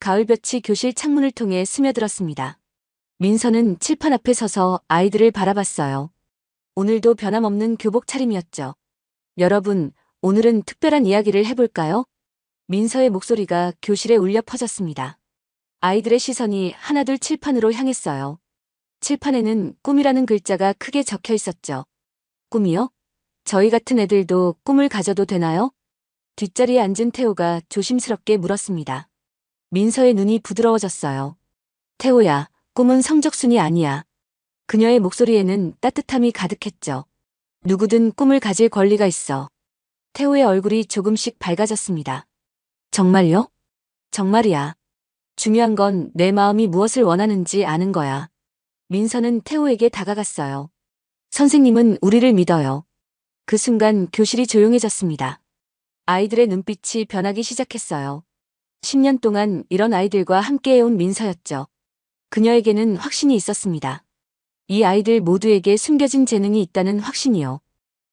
가을볕이 교실 창문을 통해 스며들었습니다. 민서는 칠판 앞에 서서 아이들을 바라봤어요. 오늘도 변함없는 교복 차림이었죠. 여러분, 오늘은 특별한 이야기를 해볼까요? 민서의 목소리가 교실에 울려 퍼졌습니다. 아이들의 시선이 하나둘 칠판으로 향했어요. 칠판에는 꿈이라는 글자가 크게 적혀 있었죠. 꿈이요? 저희 같은 애들도 꿈을 가져도 되나요? 뒷자리에 앉은 태호가 조심스럽게 물었습니다. 민서의 눈이 부드러워졌어요. 태호야, 꿈은 성적순이 아니야. 그녀의 목소리에는 따뜻함이 가득했죠. 누구든 꿈을 가질 권리가 있어. 태호의 얼굴이 조금씩 밝아졌습니다. 정말요? 정말이야. 중요한 건 내 마음이 무엇을 원하는지 아는 거야. 민서는 태호에게 다가갔어요. 선생님은 우리를 믿어요. 그 순간 교실이 조용해졌습니다. 아이들의 눈빛이 변하기 시작했어요. 10년 동안 이런 아이들과 함께해온 민서였죠. 그녀에게는 확신이 있었습니다. 이 아이들 모두에게 숨겨진 재능이 있다는 확신이요.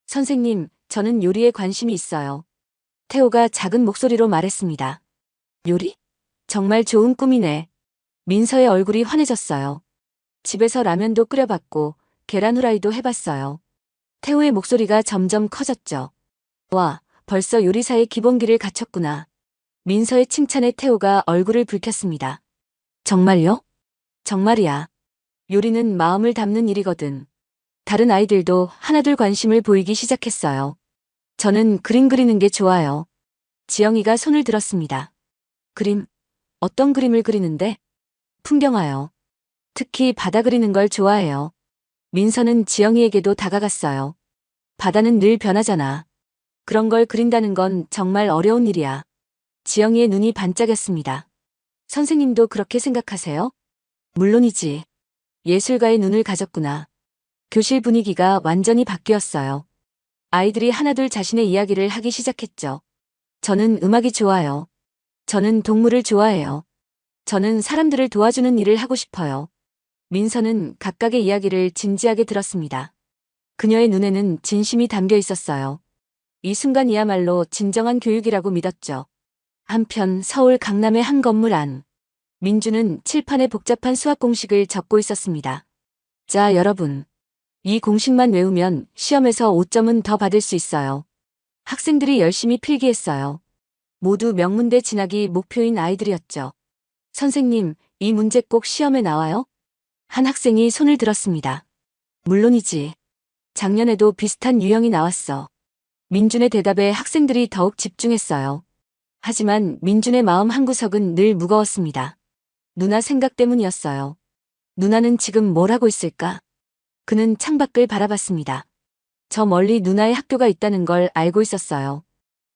선생님, 저는 요리에 관심이 있어요. 태호가 작은 목소리로 말했습니다. 요리? 정말 좋은 꿈이네. 민서의 얼굴이 환해졌어요. 집에서 라면도 끓여봤고 계란 후라이도 해봤어요. 태호의 목소리가 점점 커졌죠. 와, 벌써 요리사의 기본기를 갖췄구나. 민서의 칭찬에 태호가 얼굴을 붉혔습니다. 정말요? 정말이야. 요리는 마음을 담는 일이거든. 다른 아이들도 하나둘 관심을 보이기 시작했어요. 저는 그림 그리는 게 좋아요. 지영이가 손을 들었습니다. 그림? 어떤 그림을 그리는데? 풍경화요. 특히 바다 그리는 걸 좋아해요. 민서는 지영이에게도 다가갔어요. 바다는 늘 변하잖아. 그런 걸 그린다는 건 정말 어려운 일이야. 지영이의 눈이 반짝였습니다. 선생님도 그렇게 생각하세요? 물론이지. 예술가의 눈을 가졌구나. 교실 분위기가 완전히 바뀌었어요. 아이들이 하나둘 자신의 이야기를 하기 시작했죠. 저는 음악이 좋아요. 저는 동물을 좋아해요. 저는 사람들을 도와주는 일을 하고 싶어요. 민서는 각각의 이야기를 진지하게 들었습니다. 그녀의 눈에는 진심이 담겨 있었어요. 이 순간이야말로 진정한 교육이라고 믿었죠. 한편 서울 강남의 한 건물 안. 민주는 칠판에 복잡한 수학 공식을 적고 있었습니다. 자, 여러분. 이 공식만 외우면 시험에서 5점은 더 받을 수 있어요. 학생들이 열심히 필기했어요. 모두 명문대 진학이 목표인 아이들이었죠. 선생님, 이 문제 꼭 시험에 나와요? 한 학생이 손을 들었습니다. 물론이지. 작년에도 비슷한 유형이 나왔어. 민준의 대답에 학생들이 더욱 집중했어요. 하지만 민준의 마음 한구석은 늘 무거웠습니다. 누나 생각 때문이었어요. 누나는 지금 뭘 하고 있을까? 그는 창밖을 바라봤습니다. 저 멀리 누나의 학교가 있다는 걸 알고 있었어요.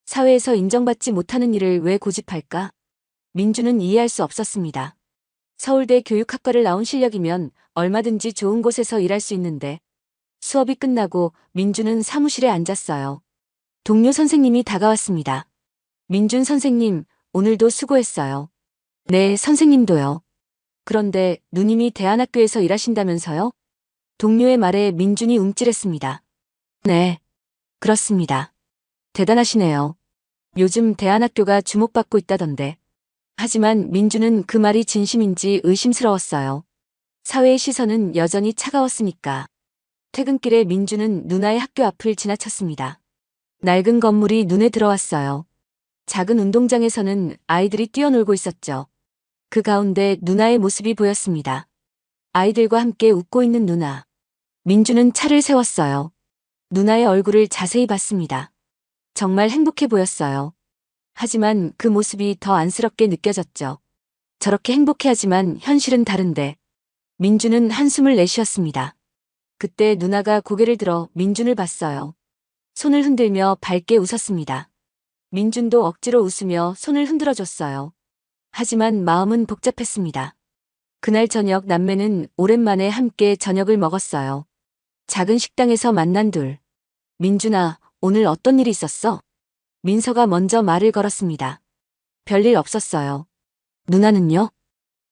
사회에서 인정받지 못하는 일을 왜 고집할까? 민주는 이해할 수 없었습니다. 서울대 교육학과를 나온 실력이면 얼마든지 좋은 곳에서 일할 수 있는데. 수업이 끝나고 민주는 사무실에 앉았어요. 동료 선생님이 다가왔습니다. 민준 선생님, 오늘도 수고했어요. 네, 선생님도요. 그런데 누님이 대안학교에서 일하신다면서요? 동료의 말에 민준이 움찔했습니다. 네, 그렇습니다. 대단하시네요. 요즘 대안학교가 주목받고 있다던데. 하지만 민준은 그 말이 진심인지 의심스러웠어요. 사회의 시선은 여전히 차가웠으니까. 퇴근길에 민준은 누나의 학교 앞을 지나쳤습니다. 낡은 건물이 눈에 들어왔어요. 작은 운동장에서는 아이들이 뛰어놀고 있었죠. 그 가운데 누나의 모습이 보였습니다. 아이들과 함께 웃고 있는 누나. 민준은 차를 세웠어요. 누나의 얼굴을 자세히 봤습니다. 정말 행복해 보였어요. 하지만 그 모습이 더 안쓰럽게 느껴졌죠. 저렇게 행복해하지만 현실은 다른데. 민준은 한숨을 내쉬었습니다. 그때 누나가 고개를 들어 민준을 봤어요. 손을 흔들며 밝게 웃었습니다. 민준도 억지로 웃으며 손을 흔들어줬어요. 하지만 마음은 복잡했습니다. 그날 저녁 남매는 오랜만에 함께 저녁을 먹었어요. 작은 식당에서 만난 둘. 민준아, 오늘 어떤 일이 있었어? 민서가 먼저 말을 걸었습니다. 별일 없었어요. 누나는요?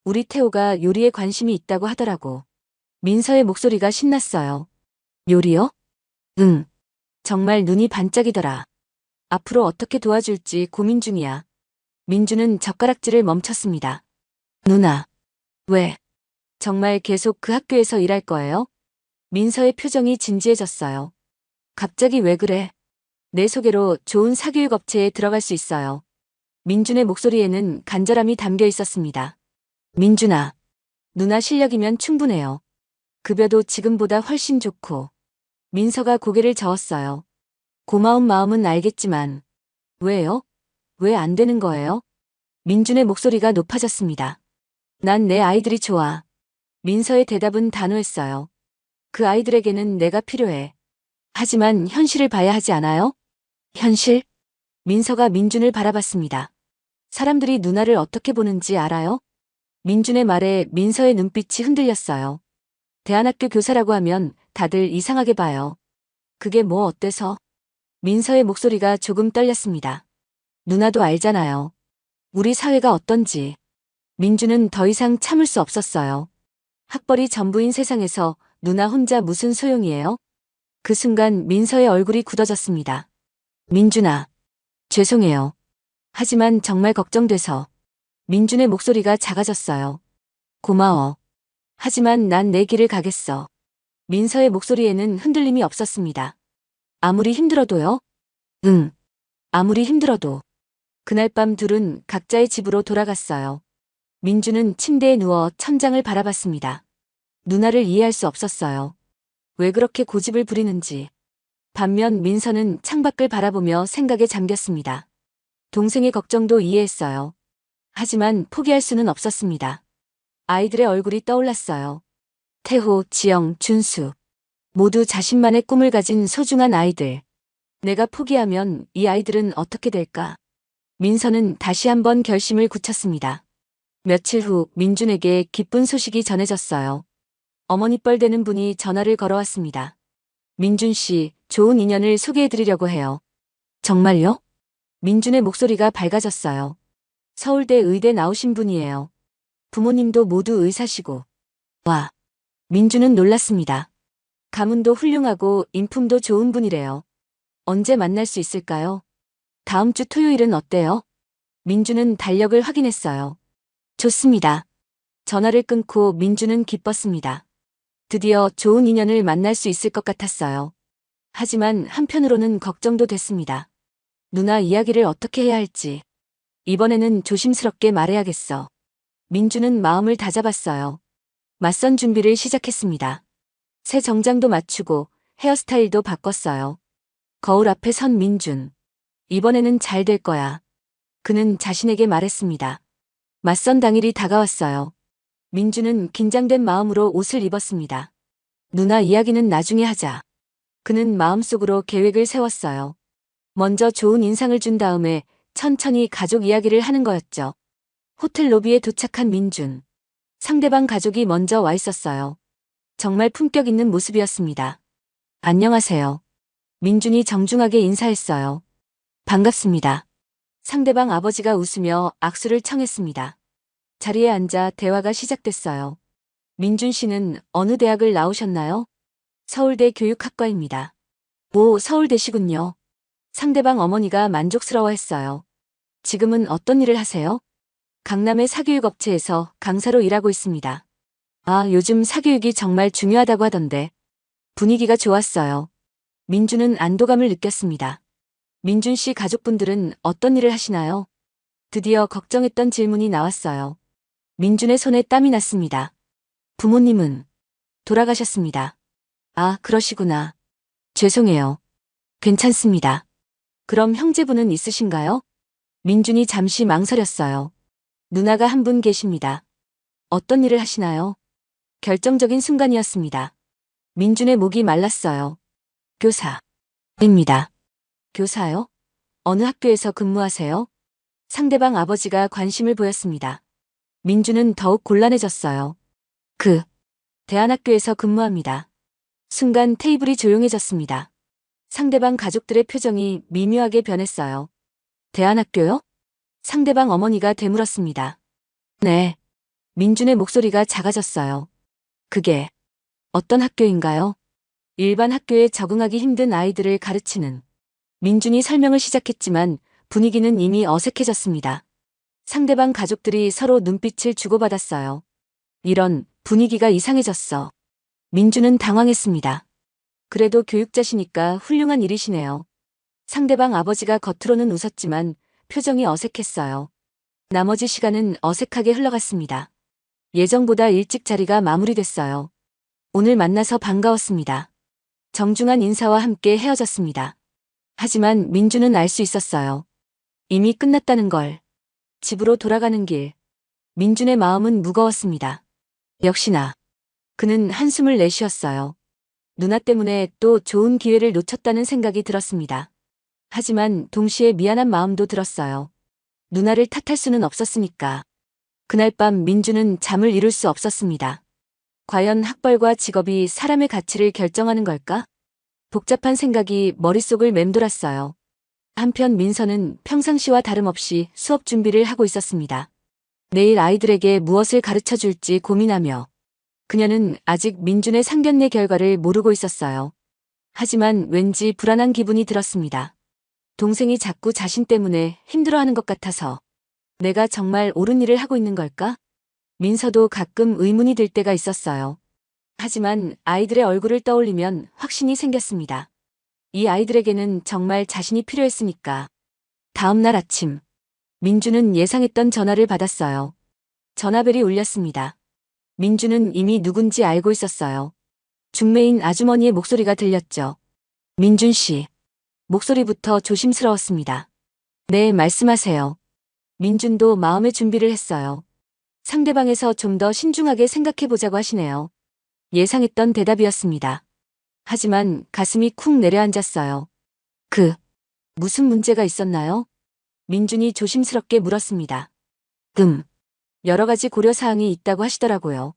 우리 태호가 요리에 관심이 있다고 하더라고. 민서의 목소리가 신났어요. 요리요? 응. 정말 눈이 반짝이더라. 앞으로 어떻게 도와줄지 고민 중이야. 민주는 젓가락질을 멈췄습니다. 누나, 왜? 정말 계속 그 학교에서 일할 거예요? 민서의 표정이 진지해졌어요. 갑자기 왜 그래? 내 소개로 좋은 사교육 업체에 들어갈 수 있어요. 민준의 목소리에는 간절함이 담겨 있었습니다. 민준아, 누나 실력이면 충분해요. 급여도 지금보다 훨씬 좋고. 민서가 고개를 저었어요. 고마운 마음은 알겠지만, 왜요? 왜 안 되는 거예요? 민준의 목소리가 높아졌습니다. 난 내 아이들이 좋아. 민서의 대답은 단호했어요. 그 아이들에게는 내가 필요해. 하지만 현실을 봐야 하지 않아요? 현실? 민서가 민준을 바라봤습니다. 사람들이 누나를 어떻게 보는지 알아요? 민준의 말에 민서의 눈빛이 흔들렸어요. 대안학교 교사라고 하면 다들 이상하게 봐요. 그게 뭐 어때서? 민서의 목소리가 조금 떨렸습니다. 누나도 알잖아요. 우리 사회가 어떤지. 민준은 더 이상 참을 수 없었어요. 학벌이 전부인 세상에서 누나 혼자 무슨 소용이에요? 그 순간 민서의 얼굴이 굳어졌습니다. 민준아, 죄송해요. 하지만 정말 걱정돼서. 민준의 목소리가 작아졌어요. 고마워. 하지만 난 내 길을 가겠어. 민서의 목소리에는 흔들림이 없었습니다. 아무리 힘들어도요? 응. 아무리 힘들어도. 그날 밤 둘은 각자의 집으로 돌아갔어요. 민준은 침대에 누워 천장을 바라봤습니다. 누나를 이해할 수 없었어요. 왜 그렇게 고집을 부리는지. 반면 민서는 창밖을 바라보며 생각에 잠겼습니다. 동생의 걱정도 이해했어요. 하지만 포기할 수는 없었습니다. 아이들의 얼굴이 떠올랐어요. 태호, 지영, 준수. 모두 자신만의 꿈을 가진 소중한 아이들. 내가 포기하면 이 아이들은 어떻게 될까? 민서는 다시 한번 결심을 굳혔습니다. 며칠 후 민준에게 기쁜 소식이 전해졌어요. 어머니 뻘되는 분이 전화를 걸어왔습니다. 민준 씨, 좋은 인연을 소개해드리려고 해요. 정말요? 민준의 목소리가 밝아졌어요. 서울대 의대 나오신 분이에요. 부모님도 모두 의사시고. 와. 민준은 놀랐습니다. 가문도 훌륭하고 인품도 좋은 분이래요. 언제 만날 수 있을까요? 다음 주 토요일은 어때요? 민준은 달력을 확인했어요. 좋습니다. 전화를 끊고 민준은 기뻤습니다. 드디어 좋은 인연을 만날 수 있을 것 같았어요. 하지만 한편으로는 걱정도 됐습니다. 누나 이야기를 어떻게 해야 할지. 이번에는 조심스럽게 말해야겠어. 민준은 마음을 다잡았어요. 맞선 준비를 시작했습니다. 새 정장도 맞추고 헤어스타일도 바꿨어요. 거울 앞에 선 민준. 이번에는 잘 될 거야. 그는 자신에게 말했습니다. 맞선 당일이 다가왔어요. 민준은 긴장된 마음으로 옷을 입었습니다. 누나 이야기는 나중에 하자. 그는 마음속으로 계획을 세웠어요. 먼저 좋은 인상을 준 다음에 천천히 가족 이야기를 하는 거였죠. 호텔 로비에 도착한 민준. 상대방 가족이 먼저 와 있었어요. 정말 품격 있는 모습이었습니다. 안녕하세요. 민준이 정중하게 인사했어요. 반갑습니다. 상대방 아버지가 웃으며 악수를 청했습니다. 자리에 앉아 대화가 시작됐어요. 민준 씨는 어느 대학을 나오셨나요? 서울대 교육학과입니다. 오, 서울대시군요. 상대방 어머니가 만족스러워했어요. 지금은 어떤 일을 하세요? 강남의 사교육 업체에서 강사로 일하고 있습니다. 아, 요즘 사교육이 정말 중요하다고 하던데. 분위기가 좋았어요. 민준은 안도감을 느꼈습니다. 민준 씨 가족분들은 어떤 일을 하시나요? 드디어 걱정했던 질문이 나왔어요. 민준의 손에 땀이 났습니다. 부모님은 돌아가셨습니다. 아, 그러시구나. 죄송해요. 괜찮습니다. 그럼 형제분은 있으신가요? 민준이 잠시 망설였어요. 누나가 한 분 계십니다. 어떤 일을 하시나요? 결정적인 순간이었습니다. 민준의 목이 말랐어요. 교사입니다. 교사요? 어느 학교에서 근무하세요? 상대방 아버지가 관심을 보였습니다. 민준은 더욱 곤란해졌어요. 대안학교에서 근무합니다. 순간 테이블이 조용해졌습니다. 상대방 가족들의 표정이 미묘하게 변했어요. 대안학교요? 상대방 어머니가 되물었습니다. 네. 민준의 목소리가 작아졌어요. 그게 어떤 학교인가요? 일반 학교에 적응하기 힘든 아이들을 가르치는. 민준이 설명을 시작했지만 분위기는 이미 어색해졌습니다. 상대방 가족들이 서로 눈빛을 주고받았어요. 이런 분위기가 이상해졌어. 민주는 당황했습니다. 그래도 교육자시니까 훌륭한 일이시네요. 상대방 아버지가 겉으로는 웃었지만 표정이 어색했어요. 나머지 시간은 어색하게 흘러갔습니다. 예정보다 일찍 자리가 마무리됐어요. 오늘 만나서 반가웠습니다. 정중한 인사와 함께 헤어졌습니다. 하지만 민주는 알 수 있었어요. 이미 끝났다는 걸. 집으로 돌아가는 길. 민준의 마음은 무거웠습니다. 역시나. 그는 한숨을 내쉬었어요. 누나 때문에 또 좋은 기회를 놓쳤다는 생각이 들었습니다. 하지만 동시에 미안한 마음도 들었어요. 누나를 탓할 수는 없었으니까. 그날 밤 민주는 잠을 이룰 수 없었습니다. 과연 학벌과 직업이 사람의 가치를 결정하는 걸까? 복잡한 생각이 머릿속을 맴돌았어요. 한편 민서는 평상시와 다름없이 수업 준비를 하고 있었습니다. 내일 아이들에게 무엇을 가르쳐 줄지 고민하며 그녀는 아직 민준의 상견례 결과를 모르고 있었어요. 하지만 왠지 불안한 기분이 들었습니다. 동생이 자꾸 자신 때문에 힘들어하는 것 같아서 내가 정말 옳은 일을 하고 있는 걸까? 민서도 가끔 의문이 들 때가 있었어요. 하지만 아이들의 얼굴을 떠올리면 확신이 생겼습니다. 이 아이들에게는 정말 자신이 필요했으니까. 다음 날 아침, 민주는 예상했던 전화를 받았어요. 전화벨이 울렸습니다. 민주는 이미 누군지 알고 있었어요. 중매인 아주머니의 목소리가 들렸죠. 민준 씨. 목소리부터 조심스러웠습니다. 네, 말씀하세요. 민준도 마음의 준비를 했어요. 상대방에서 좀 더 신중하게 생각해보자고 하시네요. 예상했던 대답이었습니다. 하지만 가슴이 쿵 내려앉았어요. 무슨 문제가 있었나요? 민준이 조심스럽게 물었습니다. 여러 가지 고려사항이 있다고 하시더라고요.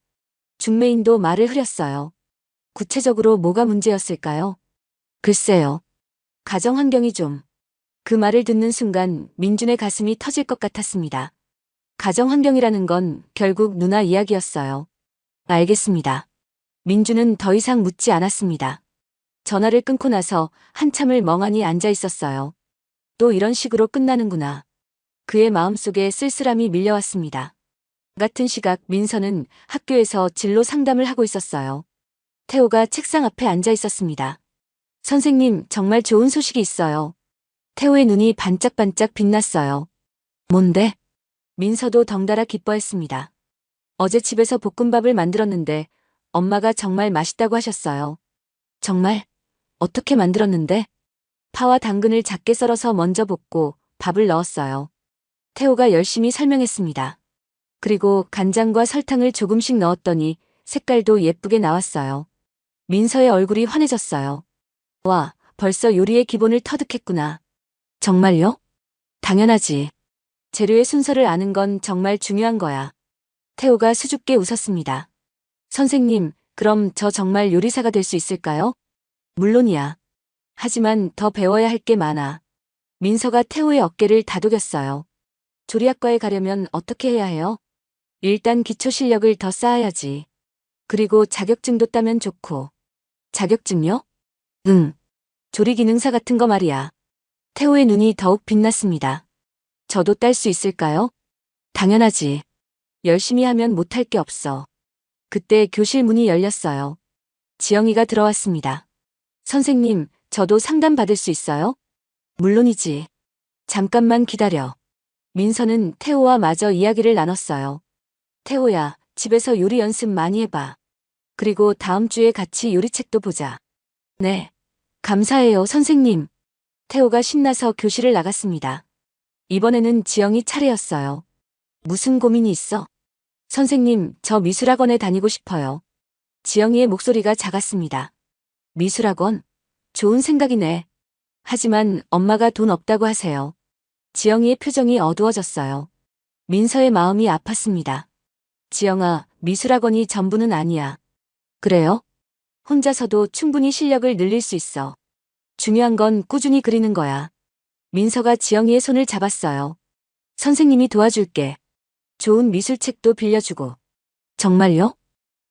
중매인도 말을 흐렸어요. 구체적으로 뭐가 문제였을까요? 글쎄요. 가정 환경이 좀. 그 말을 듣는 순간 민준의 가슴이 터질 것 같았습니다. 가정 환경이라는 건 결국 누나 이야기였어요. 알겠습니다. 민주는 더 이상 묻지 않았습니다. 전화를 끊고 나서 한참을 멍하니 앉아 있었어요. 또 이런 식으로 끝나는구나. 그의 마음속에 쓸쓸함이 밀려왔습니다. 같은 시각 민서는 학교에서 진로 상담을 하고 있었어요. 태호가 책상 앞에 앉아 있었습니다. 선생님, 정말 좋은 소식이 있어요. 태호의 눈이 반짝반짝 빛났어요. 뭔데? 민서도 덩달아 기뻐했습니다. 어제 집에서 볶음밥을 만들었는데 엄마가 정말 맛있다고 하셨어요. 정말? 어떻게 만들었는데? 파와 당근을 작게 썰어서 먼저 볶고 밥을 넣었어요. 태호가 열심히 설명했습니다. 그리고 간장과 설탕을 조금씩 넣었더니 색깔도 예쁘게 나왔어요. 민서의 얼굴이 환해졌어요. 와, 벌써 요리의 기본을 터득했구나. 정말요? 당연하지. 재료의 순서를 아는 건 정말 중요한 거야. 태호가 수줍게 웃었습니다. 선생님, 그럼 저 정말 요리사가 될 수 있을까요? 물론이야. 하지만 더 배워야 할 게 많아. 민서가 태호의 어깨를 다독였어요. 조리학과에 가려면 어떻게 해야 해요? 일단 기초 실력을 더 쌓아야지. 그리고 자격증도 따면 좋고. 자격증요? 응. 조리기능사 같은 거 말이야. 태호의 눈이 더욱 빛났습니다. 저도 딸 수 있을까요? 당연하지. 열심히 하면 못할 게 없어. 그때 교실 문이 열렸어요. 지영이가 들어왔습니다. 선생님, 저도 상담 받을 수 있어요? 물론이지. 잠깐만 기다려. 민서는 태호와 마저 이야기를 나눴어요. 태호야, 집에서 요리 연습 많이 해봐. 그리고 다음 주에 같이 요리책도 보자. 네. 감사해요, 선생님. 태호가 신나서 교실을 나갔습니다. 이번에는 지영이 차례였어요. 무슨 고민이 있어? 선생님, 저 미술학원에 다니고 싶어요. 지영이의 목소리가 작았습니다. 미술학원? 좋은 생각이네. 하지만 엄마가 돈 없다고 하세요. 지영이의 표정이 어두워졌어요. 민서의 마음이 아팠습니다. 지영아, 미술학원이 전부는 아니야. 그래요? 혼자서도 충분히 실력을 늘릴 수 있어. 중요한 건 꾸준히 그리는 거야. 민서가 지영이의 손을 잡았어요. 선생님이 도와줄게. 좋은 미술책도 빌려주고. 정말요?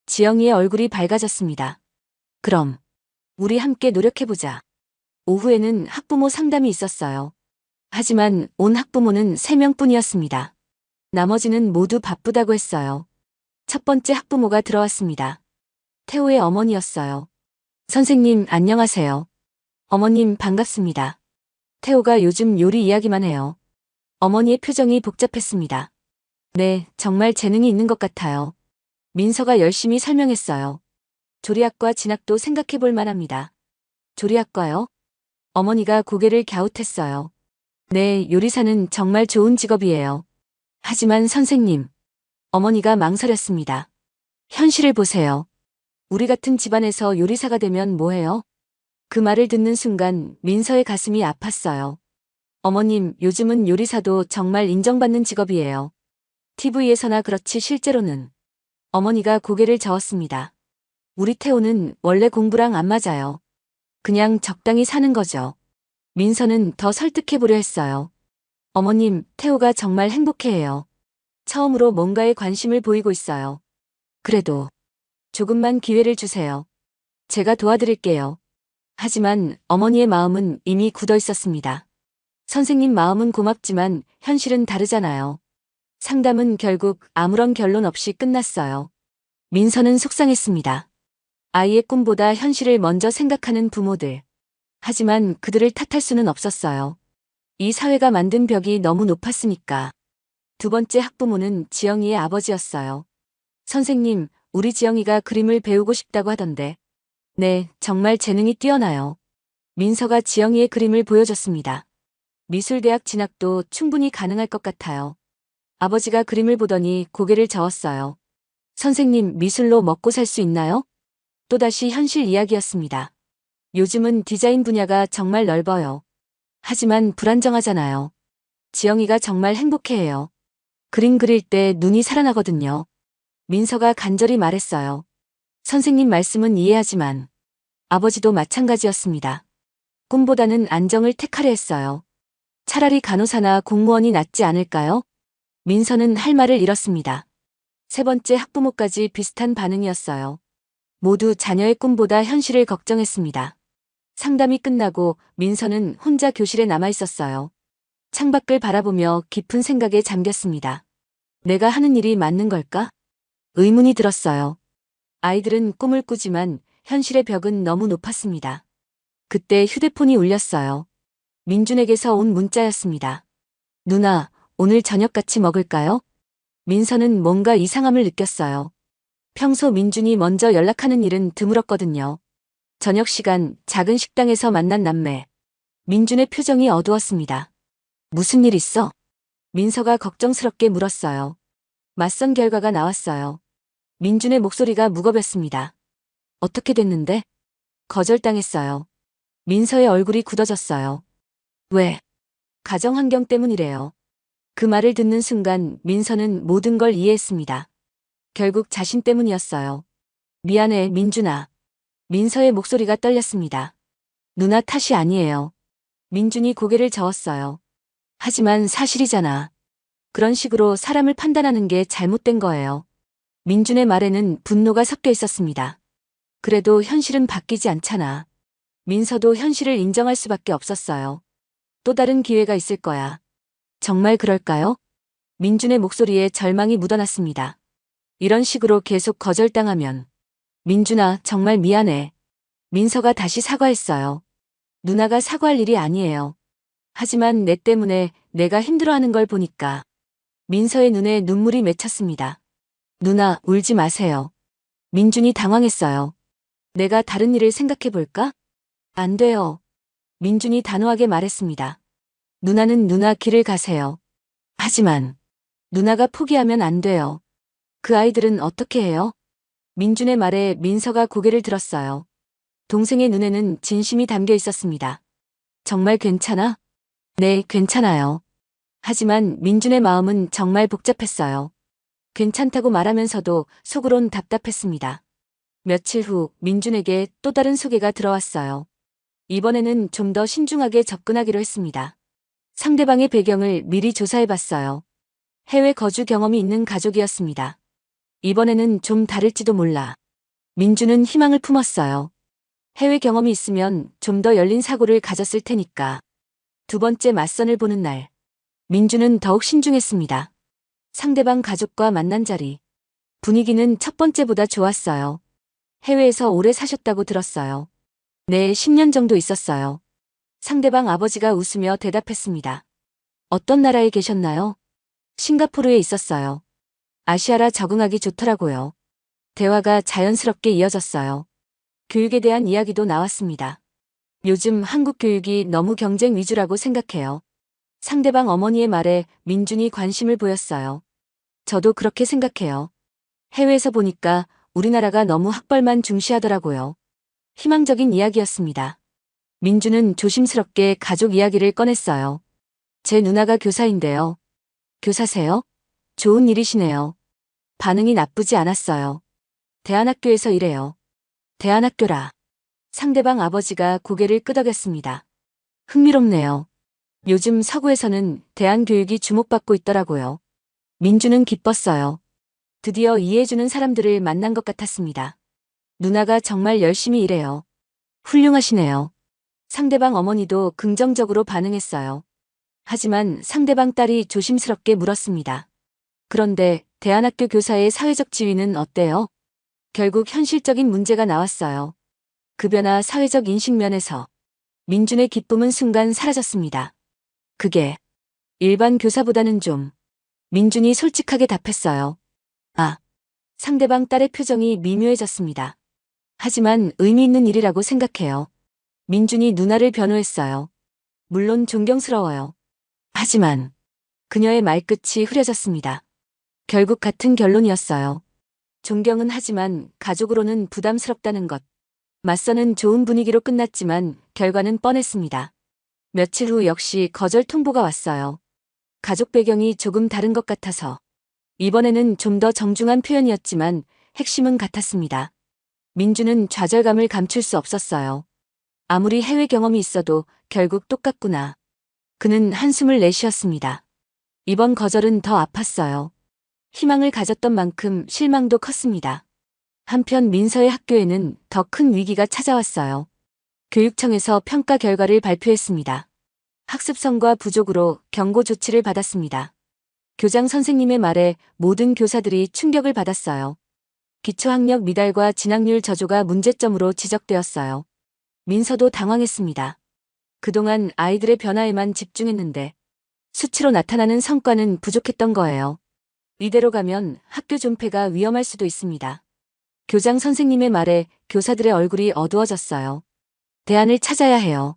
지영이의 얼굴이 밝아졌습니다. 그럼 우리 함께 노력해보자. 오후에는 학부모 상담이 있었어요. 하지만 온 학부모는 3명뿐이었습니다. 나머지는 모두 바쁘다고 했어요. 첫 번째 학부모가 들어왔습니다. 태호의 어머니였어요. 선생님, 안녕하세요. 어머님, 반갑습니다. 태호가 요즘 요리 이야기만 해요. 어머니의 표정이 복잡했습니다. 네, 정말 재능이 있는 것 같아요. 민서가 열심히 설명했어요. 조리학과 진학도 생각해 볼 만합니다. 조리학과요? 어머니가 고개를 갸웃했어요. 네, 요리사는 정말 좋은 직업이에요. 하지만 선생님, 어머니가 망설였습니다. 현실을 보세요. 우리 같은 집안에서 요리사가 되면 뭐해요? 그 말을 듣는 순간 민서의 가슴이 아팠어요. 어머님, 요즘은 요리사도 정말 인정받는 직업이에요. TV에서나 그렇지 실제로는. 어머니가 고개를 저었습니다. 우리 태호는 원래 공부랑 안 맞아요. 그냥 적당히 사는 거죠. 민서는 더 설득해보려 했어요. 어머님, 태호가 정말 행복해해요. 처음으로 뭔가에 관심을 보이고 있어요. 그래도 조금만 기회를 주세요. 제가 도와드릴게요. 하지만 어머니의 마음은 이미 굳어 있었습니다. 선생님 마음은 고맙지만 현실은 다르잖아요. 상담은 결국 아무런 결론 없이 끝났어요. 민서는 속상했습니다. 아이의 꿈보다 현실을 먼저 생각하는 부모들. 하지만 그들을 탓할 수는 없었어요. 이 사회가 만든 벽이 너무 높았으니까. 두 번째 학부모는 지영이의 아버지였어요. 선생님, 우리 지영이가 그림을 배우고 싶다고 하던데. 네, 정말 재능이 뛰어나요. 민서가 지영이의 그림을 보여줬습니다. 미술대학 진학도 충분히 가능할 것 같아요. 아버지가 그림을 보더니 고개를 저었어요. 선생님, 미술로 먹고 살 수 있나요? 또다시 현실 이야기였습니다. 요즘은 디자인 분야가 정말 넓어요. 하지만 불안정하잖아요. 지영이가 정말 행복해해요. 그림 그릴 때 눈이 살아나거든요. 민서가 간절히 말했어요. 선생님 말씀은 이해하지만 아버지도 마찬가지였습니다. 꿈보다는 안정을 택하려 했어요. 차라리 간호사나 공무원이 낫지 않을까요? 민서는 할 말을 잃었습니다. 세 번째 학부모까지 비슷한 반응이었어요. 모두 자녀의 꿈보다 현실을 걱정했습니다. 상담이 끝나고 민서는 혼자 교실에 남아 있었어요. 창밖을 바라보며 깊은 생각에 잠겼습니다. 내가 하는 일이 맞는 걸까? 의문이 들었어요. 아이들은 꿈을 꾸지만 현실의 벽은 너무 높았습니다. 그때 휴대폰이 울렸어요. 민준에게서 온 문자였습니다. 누나, 오늘 저녁 같이 먹을까요? 민서는 뭔가 이상함을 느꼈어요. 평소 민준이 먼저 연락하는 일은 드물었거든요. 저녁 시간 작은 식당에서 만난 남매. 민준의 표정이 어두웠습니다. 무슨 일 있어? 민서가 걱정스럽게 물었어요. 맞선 결과가 나왔어요. 민준의 목소리가 무겁였습니다. 어떻게 됐는데? 거절당했어요. 민서의 얼굴이 굳어졌어요. 왜? 가정 환경 때문이래요. 그 말을 듣는 순간 민서는 모든 걸 이해했습니다. 결국 자신 때문이었어요. 미안해, 민준아. 민서의 목소리가 떨렸습니다. 누나 탓이 아니에요. 민준이 고개를 저었어요. 하지만 사실이잖아. 그런 식으로 사람을 판단하는 게 잘못된 거예요. 민준의 말에는 분노가 섞여 있었습니다. 그래도 현실은 바뀌지 않잖아. 민서도 현실을 인정할 수밖에 없었어요. 또 다른 기회가 있을 거야. 정말 그럴까요? 민준의 목소리에 절망이 묻어났습니다. 이런 식으로 계속 거절당하면. 민준아, 정말 미안해. 민서가 다시 사과했어요. 누나가 사과할 일이 아니에요. 하지만 내 때문에 내가 힘들어하는 걸 보니까. 민서의 눈에 눈물이 맺혔습니다. 누나, 울지 마세요. 민준이 당황했어요. 내가 다른 일을 생각해 볼까? 안 돼요. 민준이 단호하게 말했습니다. 누나는 누나 길을 가세요. 하지만 누나가 포기하면 안 돼요. 그 아이들은 어떻게 해요? 민준의 말에 민서가 고개를 들었어요. 동생의 눈에는 진심이 담겨 있었습니다. 정말 괜찮아? 네, 괜찮아요. 하지만 민준의 마음은 정말 복잡했어요. 괜찮다고 말하면서도 속으론 답답했습니다. 며칠 후 민준에게 또 다른 소개가 들어왔어요. 이번에는 좀 더 신중하게 접근하기로 했습니다. 상대방의 배경을 미리 조사해봤어요. 해외 거주 경험이 있는 가족이었습니다. 이번에는 좀 다를지도 몰라. 민준은 희망을 품었어요. 해외 경험이 있으면 좀 더 열린 사고를 가졌을 테니까. 두 번째 맞선을 보는 날. 민준은 더욱 신중했습니다. 상대방 가족과 만난 자리. 분위기는 첫 번째보다 좋았어요. 해외에서 오래 사셨다고 들었어요. 네, 10년 정도 있었어요. 상대방 아버지가 웃으며 대답했습니다. 어떤 나라에 계셨나요? 싱가포르에 있었어요. 아시아라 적응하기 좋더라고요. 대화가 자연스럽게 이어졌어요. 교육에 대한 이야기도 나왔습니다. 요즘 한국 교육이 너무 경쟁 위주라고 생각해요. 상대방 어머니의 말에 민준이 관심을 보였어요. 저도 그렇게 생각해요. 해외에서 보니까 우리나라가 너무 학벌만 중시하더라고요. 희망적인 이야기였습니다. 민주는 조심스럽게 가족 이야기를 꺼냈어요. 제 누나가 교사인데요. 교사세요? 좋은 일이시네요. 반응이 나쁘지 않았어요. 대안학교에서 일해요. 대안학교라. 상대방 아버지가 고개를 끄덕였습니다. 흥미롭네요. 요즘 서구에서는 대안교육이 주목받고 있더라고요. 민주는 기뻤어요. 드디어 이해해주는 사람들을 만난 것 같았습니다. 누나가 정말 열심히 일해요. 훌륭하시네요. 상대방 어머니도 긍정적으로 반응했어요. 하지만 상대방 딸이 조심스럽게 물었습니다. 그런데 대안학교 교사의 사회적 지위는 어때요? 결국 현실적인 문제가 나왔어요. 급여나 사회적 인식 면에서 민준의 기쁨은 순간 사라졌습니다. 그게 일반 교사보다는 좀. 민준이 솔직하게 답했어요. 아, 상대방 딸의 표정이 미묘해졌습니다. 하지만 의미 있는 일이라고 생각해요. 민준이 누나를 변호했어요. 물론 존경스러워요. 하지만 그녀의 말끝이 흐려졌습니다. 결국 같은 결론이었어요. 존경은 하지만 가족으로는 부담스럽다는 것. 맞서는 좋은 분위기로 끝났지만 결과는 뻔했습니다. 며칠 후 역시 거절 통보가 왔어요. 가족 배경이 조금 다른 것 같아서. 이번에는 좀 더 정중한 표현이었지만 핵심은 같았습니다. 민주는 좌절감을 감출 수 없었어요. 아무리 해외 경험이 있어도 결국 똑같구나. 그는 한숨을 내쉬었습니다. 이번 거절은 더 아팠어요. 희망을 가졌던 만큼 실망도 컸습니다. 한편 민서의 학교에는 더 큰 위기가 찾아왔어요. 교육청에서 평가 결과를 발표했습니다. 학습성과 부족으로 경고 조치를 받았습니다. 교장 선생님의 말에 모든 교사들이 충격을 받았어요. 기초학력 미달과 진학률 저조가 문제점으로 지적되었어요. 민서도 당황했습니다. 그동안 아이들의 변화에만 집중했는데 수치로 나타나는 성과는 부족했던 거예요. 이대로 가면 학교 존폐가 위험할 수도 있습니다. 교장 선생님의 말에 교사들의 얼굴이 어두워졌어요. 대안을 찾아야 해요.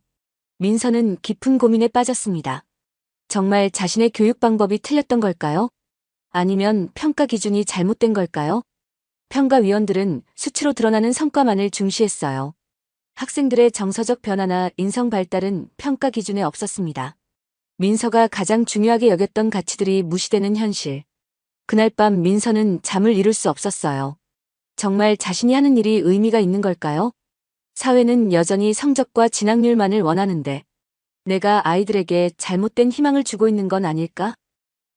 민서는 깊은 고민에 빠졌습니다. 정말 자신의 교육 방법이 틀렸던 걸까요? 아니면 평가 기준이 잘못된 걸까요? 평가위원들은 수치로 드러나는 성과만을 중시했어요. 학생들의 정서적 변화나 인성 발달은 평가 기준에 없었습니다. 민서가 가장 중요하게 여겼던 가치들이 무시되는 현실. 그날 밤 민서는 잠을 이룰 수 없었어요. 정말 자신이 하는 일이 의미가 있는 걸까요? 사회는 여전히 성적과 진학률만을 원하는데 내가 아이들에게 잘못된 희망을 주고 있는 건 아닐까?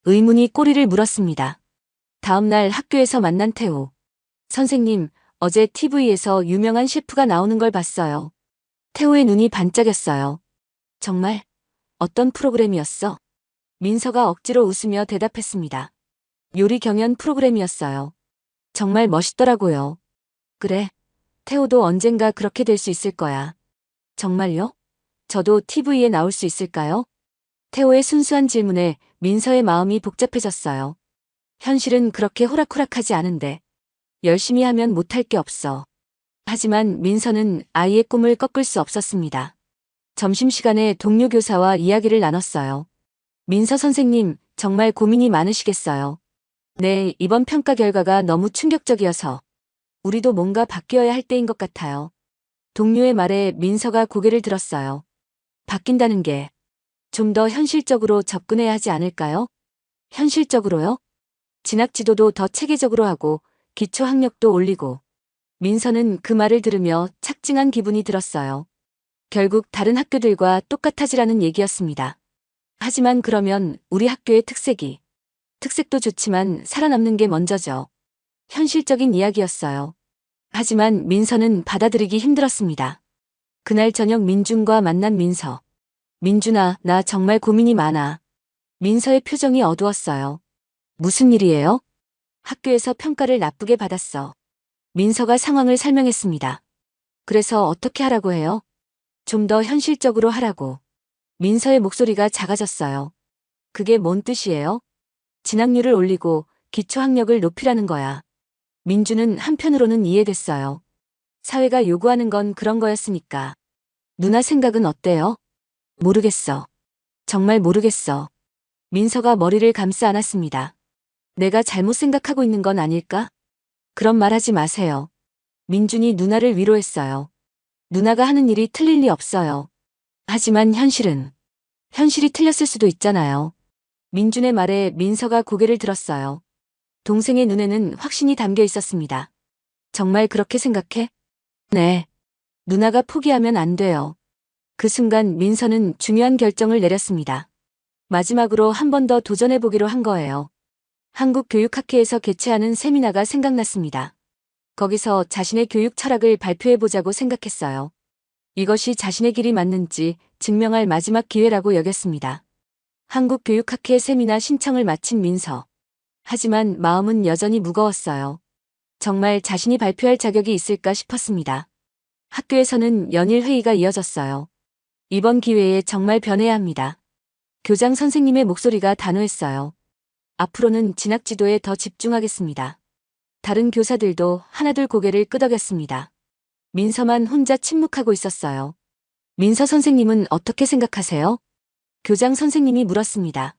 의문이 꼬리를 물었습니다. 다음 날 학교에서 만난 태호. 선생님, 어제 TV에서 유명한 셰프가 나오는 걸 봤어요. 태호의 눈이 반짝였어요. 정말? 어떤 프로그램이었어? 민서가 억지로 웃으며 대답했습니다. 요리 경연 프로그램이었어요. 정말 멋있더라고요. 그래. 태호도 언젠가 그렇게 될 수 있을 거야. 정말요? 저도 TV에 나올 수 있을까요? 태호의 순수한 질문에 민서의 마음이 복잡해졌어요. 현실은 그렇게 호락호락하지 않은데 열심히 하면 못할 게 없어. 하지만 민서는 아이의 꿈을 꺾을 수 없었습니다. 점심시간에 동료 교사와 이야기를 나눴어요. 민서 선생님, 정말 고민이 많으시겠어요. 네, 이번 평가 결과가 너무 충격적이어서 우리도 뭔가 바뀌어야 할 때인 것 같아요. 동료의 말에 민서가 고개를 들었어요. 바뀐다는 게 좀 더 현실적으로 접근해야 하지 않을까요? 현실적으로요? 진학 지도도 더 체계적으로 하고 기초 학력도 올리고. 민서는 그 말을 들으며 착증한 기분이 들었어요. 결국 다른 학교들과 똑같아지라는 얘기였습니다. 하지만 그러면 우리 학교의 특색도 좋지만 살아남는 게 먼저죠. 현실적인 이야기였어요. 하지만 민서는 받아들이기 힘들었습니다. 그날 저녁 민준과 만난 민서. 민준아, 나 정말 고민이 많아. 민서의 표정이 어두웠어요. 무슨 일이에요? 학교에서 평가를 나쁘게 받았어. 민서가 상황을 설명했습니다. 그래서 어떻게 하라고 해요? 좀 더 현실적으로 하라고. 민서의 목소리가 작아졌어요. 그게 뭔 뜻이에요? 진학률을 올리고 기초학력을 높이라는 거야. 민주는 한편으로는 이해됐어요. 사회가 요구하는 건 그런 거였으니까. 누나 생각은 어때요? 모르겠어. 정말 모르겠어. 민서가 머리를 감싸 안았습니다. 내가 잘못 생각하고 있는 건 아닐까? 그런 말 하지 마세요. 민준이 누나를 위로했어요. 누나가 하는 일이 틀릴 리 없어요. 하지만 현실이 틀렸을 수도 있잖아요. 민준의 말에 민서가 고개를 들었어요. 동생의 눈에는 확신이 담겨 있었습니다. 정말 그렇게 생각해? 네. 누나가 포기하면 안 돼요. 그 순간 민서는 중요한 결정을 내렸습니다. 마지막으로 한 번 더 도전해보기로 한 거예요. 한국교육학회에서 개최하는 세미나가 생각났습니다. 거기서 자신의 교육 철학을 발표해보자고 생각했어요. 이것이 자신의 길이 맞는지 증명할 마지막 기회라고 여겼습니다. 한국교육학회 세미나 신청을 마친 민서. 하지만 마음은 여전히 무거웠어요. 정말 자신이 발표할 자격이 있을까 싶었습니다. 학교에서는 연일 회의가 이어졌어요. 이번 기회에 정말 변해야 합니다. 교장 선생님의 목소리가 단호했어요. 앞으로는 진학 지도에 더 집중하겠습니다. 다른 교사들도 하나둘 고개를 끄덕였습니다. 민서만 혼자 침묵하고 있었어요. 민서 선생님은 어떻게 생각하세요? 교장 선생님이 물었습니다.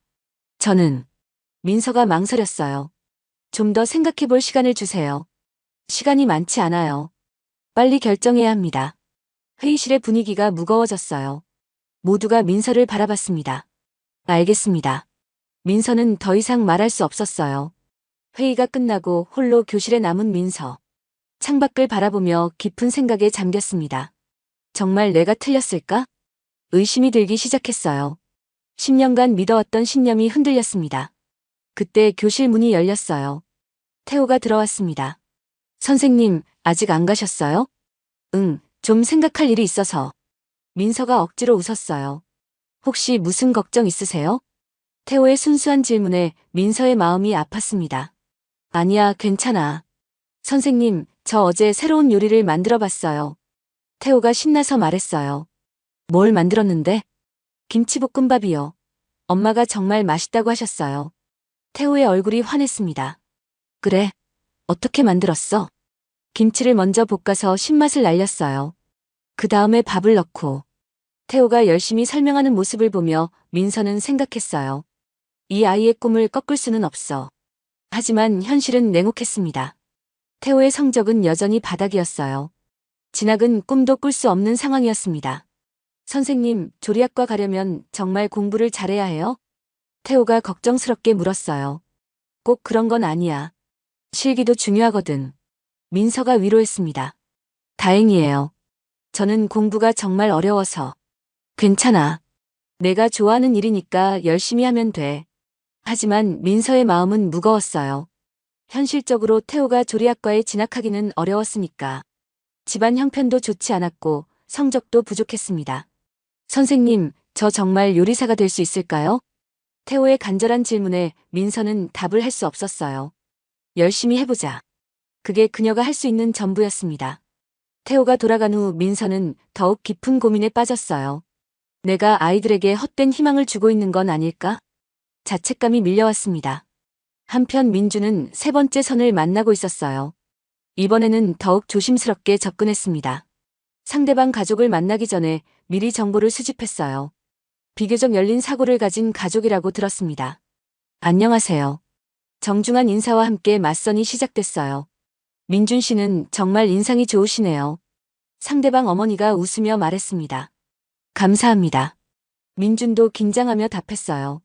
저는 민서가 망설였어요. 좀 더 생각해 볼 시간을 주세요. 시간이 많지 않아요. 빨리 결정해야 합니다. 회의실의 분위기가 무거워졌어요. 모두가 민서를 바라봤습니다. 알겠습니다. 민서는 더 이상 말할 수 없었어요. 회의가 끝나고 홀로 교실에 남은 민서. 창밖을 바라보며 깊은 생각에 잠겼습니다. 정말 내가 틀렸을까? 의심이 들기 시작했어요. 10년간 믿어왔던 신념이 흔들렸습니다. 그때 교실 문이 열렸어요. 태호가 들어왔습니다. 선생님, 아직 안 가셨어요? 응, 좀 생각할 일이 있어서. 민서가 억지로 웃었어요. 혹시 무슨 걱정 있으세요? 태호의 순수한 질문에 민서의 마음이 아팠습니다. 아니야, 괜찮아. 선생님, 저 어제 새로운 요리를 만들어 봤어요. 태호가 신나서 말했어요. 뭘 만들었는데? 김치볶음밥이요. 엄마가 정말 맛있다고 하셨어요. 태호의 얼굴이 환했습니다. 그래, 어떻게 만들었어? 김치를 먼저 볶아서 신맛을 날렸어요. 그 다음에 밥을 넣고. 태호가 열심히 설명하는 모습을 보며 민서는 생각했어요. 이 아이의 꿈을 꺾을 수는 없어. 하지만 현실은 냉혹했습니다. 태호의 성적은 여전히 바닥이었어요. 진학은 꿈도 꿀 수 없는 상황이었습니다. 선생님, 조리학과 가려면 정말 공부를 잘해야 해요? 태호가 걱정스럽게 물었어요. 꼭 그런 건 아니야. 실기도 중요하거든. 민서가 위로했습니다. 다행이에요. 저는 공부가 정말 어려워서. 괜찮아. 내가 좋아하는 일이니까 열심히 하면 돼. 하지만 민서의 마음은 무거웠어요. 현실적으로 태호가 조리학과에 진학하기는 어려웠으니까. 집안 형편도 좋지 않았고 성적도 부족했습니다. 선생님, 저 정말 요리사가 될 수 있을까요? 태호의 간절한 질문에 민서는 답을 할 수 없었어요. 열심히 해보자. 그게 그녀가 할 수 있는 전부였습니다. 태호가 돌아간 후 민서는 더욱 깊은 고민에 빠졌어요. 내가 아이들에게 헛된 희망을 주고 있는 건 아닐까? 자책감이 밀려왔습니다. 한편 민주는 세 번째 선을 만나고 있었어요. 이번에는 더욱 조심스럽게 접근했습니다. 상대방 가족을 만나기 전에 미리 정보를 수집했어요. 비교적 열린 사고를 가진 가족이라고 들었습니다. 안녕하세요. 정중한 인사와 함께 맞선이 시작됐어요. 민준 씨는 정말 인상이 좋으시네요. 상대방 어머니가 웃으며 말했습니다. 감사합니다. 민준도 긴장하며 답했어요.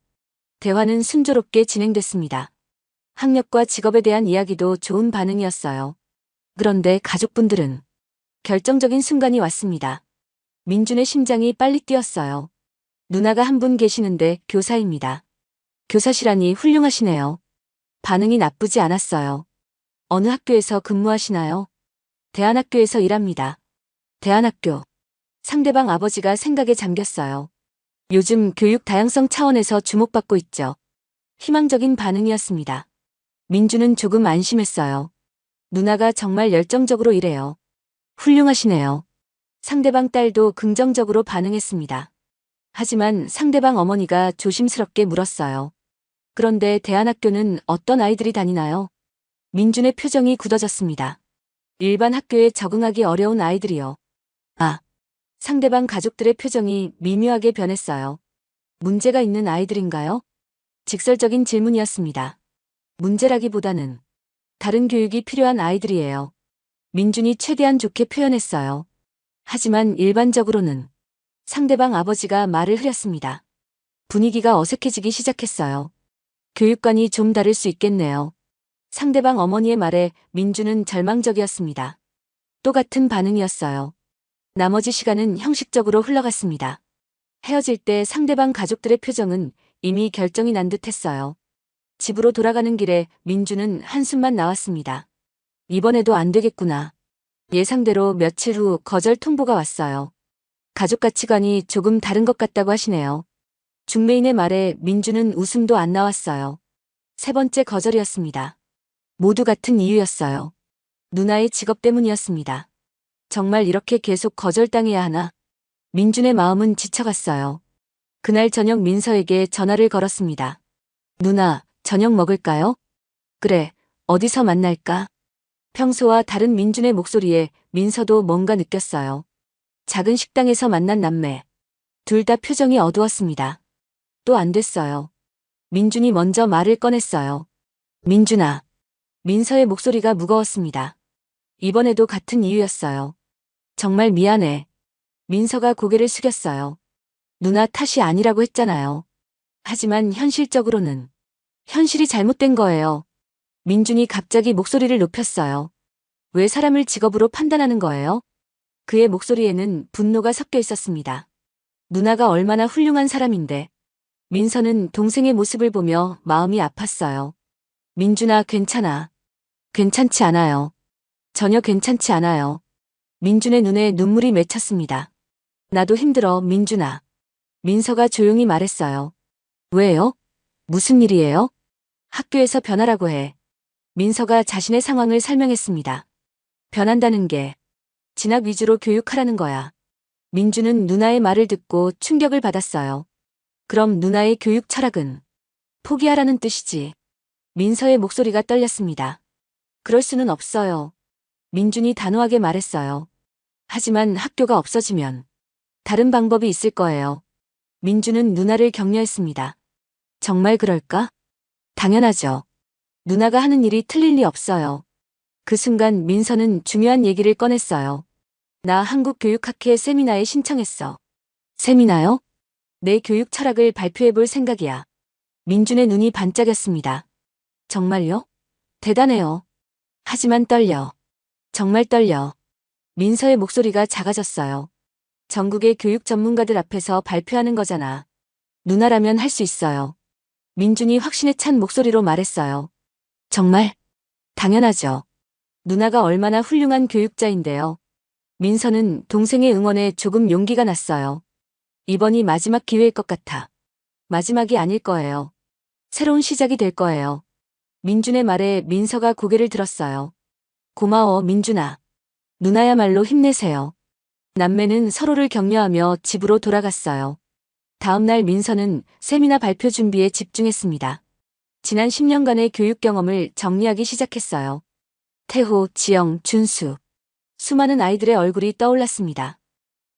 대화는 순조롭게 진행됐습니다. 학력과 직업에 대한 이야기도 좋은 반응이었어요. 그런데 가족분들은 결정적인 순간이 왔습니다. 민준의 심장이 빨리 뛰었어요. 누나가 한 분 계시는데 교사입니다. 교사시라니 훌륭하시네요. 반응이 나쁘지 않았어요. 어느 학교에서 근무하시나요? 대안학교에서 일합니다. 대안학교. 상대방 아버지가 생각에 잠겼어요. 요즘 교육 다양성 차원에서 주목받고 있죠. 희망적인 반응이었습니다. 민주는 조금 안심했어요. 누나가 정말 열정적으로 일해요. 훌륭하시네요. 상대방 딸도 긍정적으로 반응했습니다. 하지만 상대방 어머니가 조심스럽게 물었어요. 그런데 대안학교는 어떤 아이들이 다니나요? 민준의 표정이 굳어졌습니다. 일반 학교에 적응하기 어려운 아이들이요. 아, 상대방 가족들의 표정이 미묘하게 변했어요. 문제가 있는 아이들인가요? 직설적인 질문이었습니다. 문제라기보다는 다른 교육이 필요한 아이들이에요. 민준이 최대한 좋게 표현했어요. 하지만 일반적으로는 상대방 아버지가 말을 흐렸습니다. 분위기가 어색해지기 시작했어요. 교육관이 좀 다를 수 있겠네요. 상대방 어머니의 말에 민준은 절망적이었습니다. 또 같은 반응이었어요. 나머지 시간은 형식적으로 흘러갔습니다. 헤어질 때 상대방 가족들의 표정은 이미 결정이 난 듯했어요. 집으로 돌아가는 길에 민준은 한숨만 나왔습니다. 이번에도 안 되겠구나. 예상대로 며칠 후 거절 통보가 왔어요. 가족 가치관이 조금 다른 것 같다고 하시네요. 중매인의 말에 민준은 웃음도 안 나왔어요. 세 번째 거절이었습니다. 모두 같은 이유였어요. 누나의 직업 때문이었습니다. 정말 이렇게 계속 거절당해야 하나? 민준의 마음은 지쳐갔어요. 그날 저녁 민서에게 전화를 걸었습니다. 누나, 저녁 먹을까요? 그래, 어디서 만날까? 평소와 다른 민준의 목소리에 민서도 뭔가 느꼈어요. 작은 식당에서 만난 남매. 둘 다 표정이 어두웠습니다. 또 안 됐어요. 민준이 먼저 말을 꺼냈어요. 민준아. 민서의 목소리가 무거웠습니다. 이번에도 같은 이유였어요. 정말 미안해. 민서가 고개를 숙였어요. 누나 탓이 아니라고 했잖아요. 하지만 현실적으로는 현실이 잘못된 거예요. 민준이 갑자기 목소리를 높였어요. 왜 사람을 직업으로 판단하는 거예요? 그의 목소리에는 분노가 섞여 있었습니다. 누나가 얼마나 훌륭한 사람인데. 민서는 동생의 모습을 보며 마음이 아팠어요. 민준아, 괜찮아. 괜찮지 않아요. 전혀 괜찮지 않아요. 민준의 눈에 눈물이 맺혔습니다. 나도 힘들어, 민준아. 민서가 조용히 말했어요. 왜요? 무슨 일이에요? 학교에서 변하라고 해. 민서가 자신의 상황을 설명했습니다. 변한다는 게 진학 위주로 교육하라는 거야. 민준은 누나의 말을 듣고 충격을 받았어요. 그럼 누나의 교육 철학은 포기하라는 뜻이지. 민서의 목소리가 떨렸습니다. 그럴 수는 없어요. 민준이 단호하게 말했어요. 하지만 학교가 없어지면 다른 방법이 있을 거예요. 민준은 누나를 격려했습니다. 정말 그럴까? 당연하죠. 누나가 하는 일이 틀릴 리 없어요. 그 순간 민서는 중요한 얘기를 꺼냈어요. 나 한국교육학회 세미나에 신청했어. 세미나요? 내 교육 철학을 발표해 볼 생각이야. 민준의 눈이 반짝였습니다. 정말요? 대단해요. 하지만 떨려. 정말 떨려. 민서의 목소리가 작아졌어요. 전국의 교육 전문가들 앞에서 발표하는 거잖아. 누나라면 할 수 있어요. 민준이 확신에 찬 목소리로 말했어요. 정말? 당연하죠. 누나가 얼마나 훌륭한 교육자인데요. 민서는 동생의 응원에 조금 용기가 났어요. 이번이 마지막 기회일 것 같아. 마지막이 아닐 거예요. 새로운 시작이 될 거예요. 민준의 말에 민서가 고개를 들었어요. 고마워, 민준아. 누나야말로 힘내세요. 남매는 서로를 격려하며 집으로 돌아갔어요. 다음 날 민서는 세미나 발표 준비에 집중했습니다. 지난 10년간의 교육 경험을 정리하기 시작했어요. 태호, 지영, 준수. 수많은 아이들의 얼굴이 떠올랐습니다.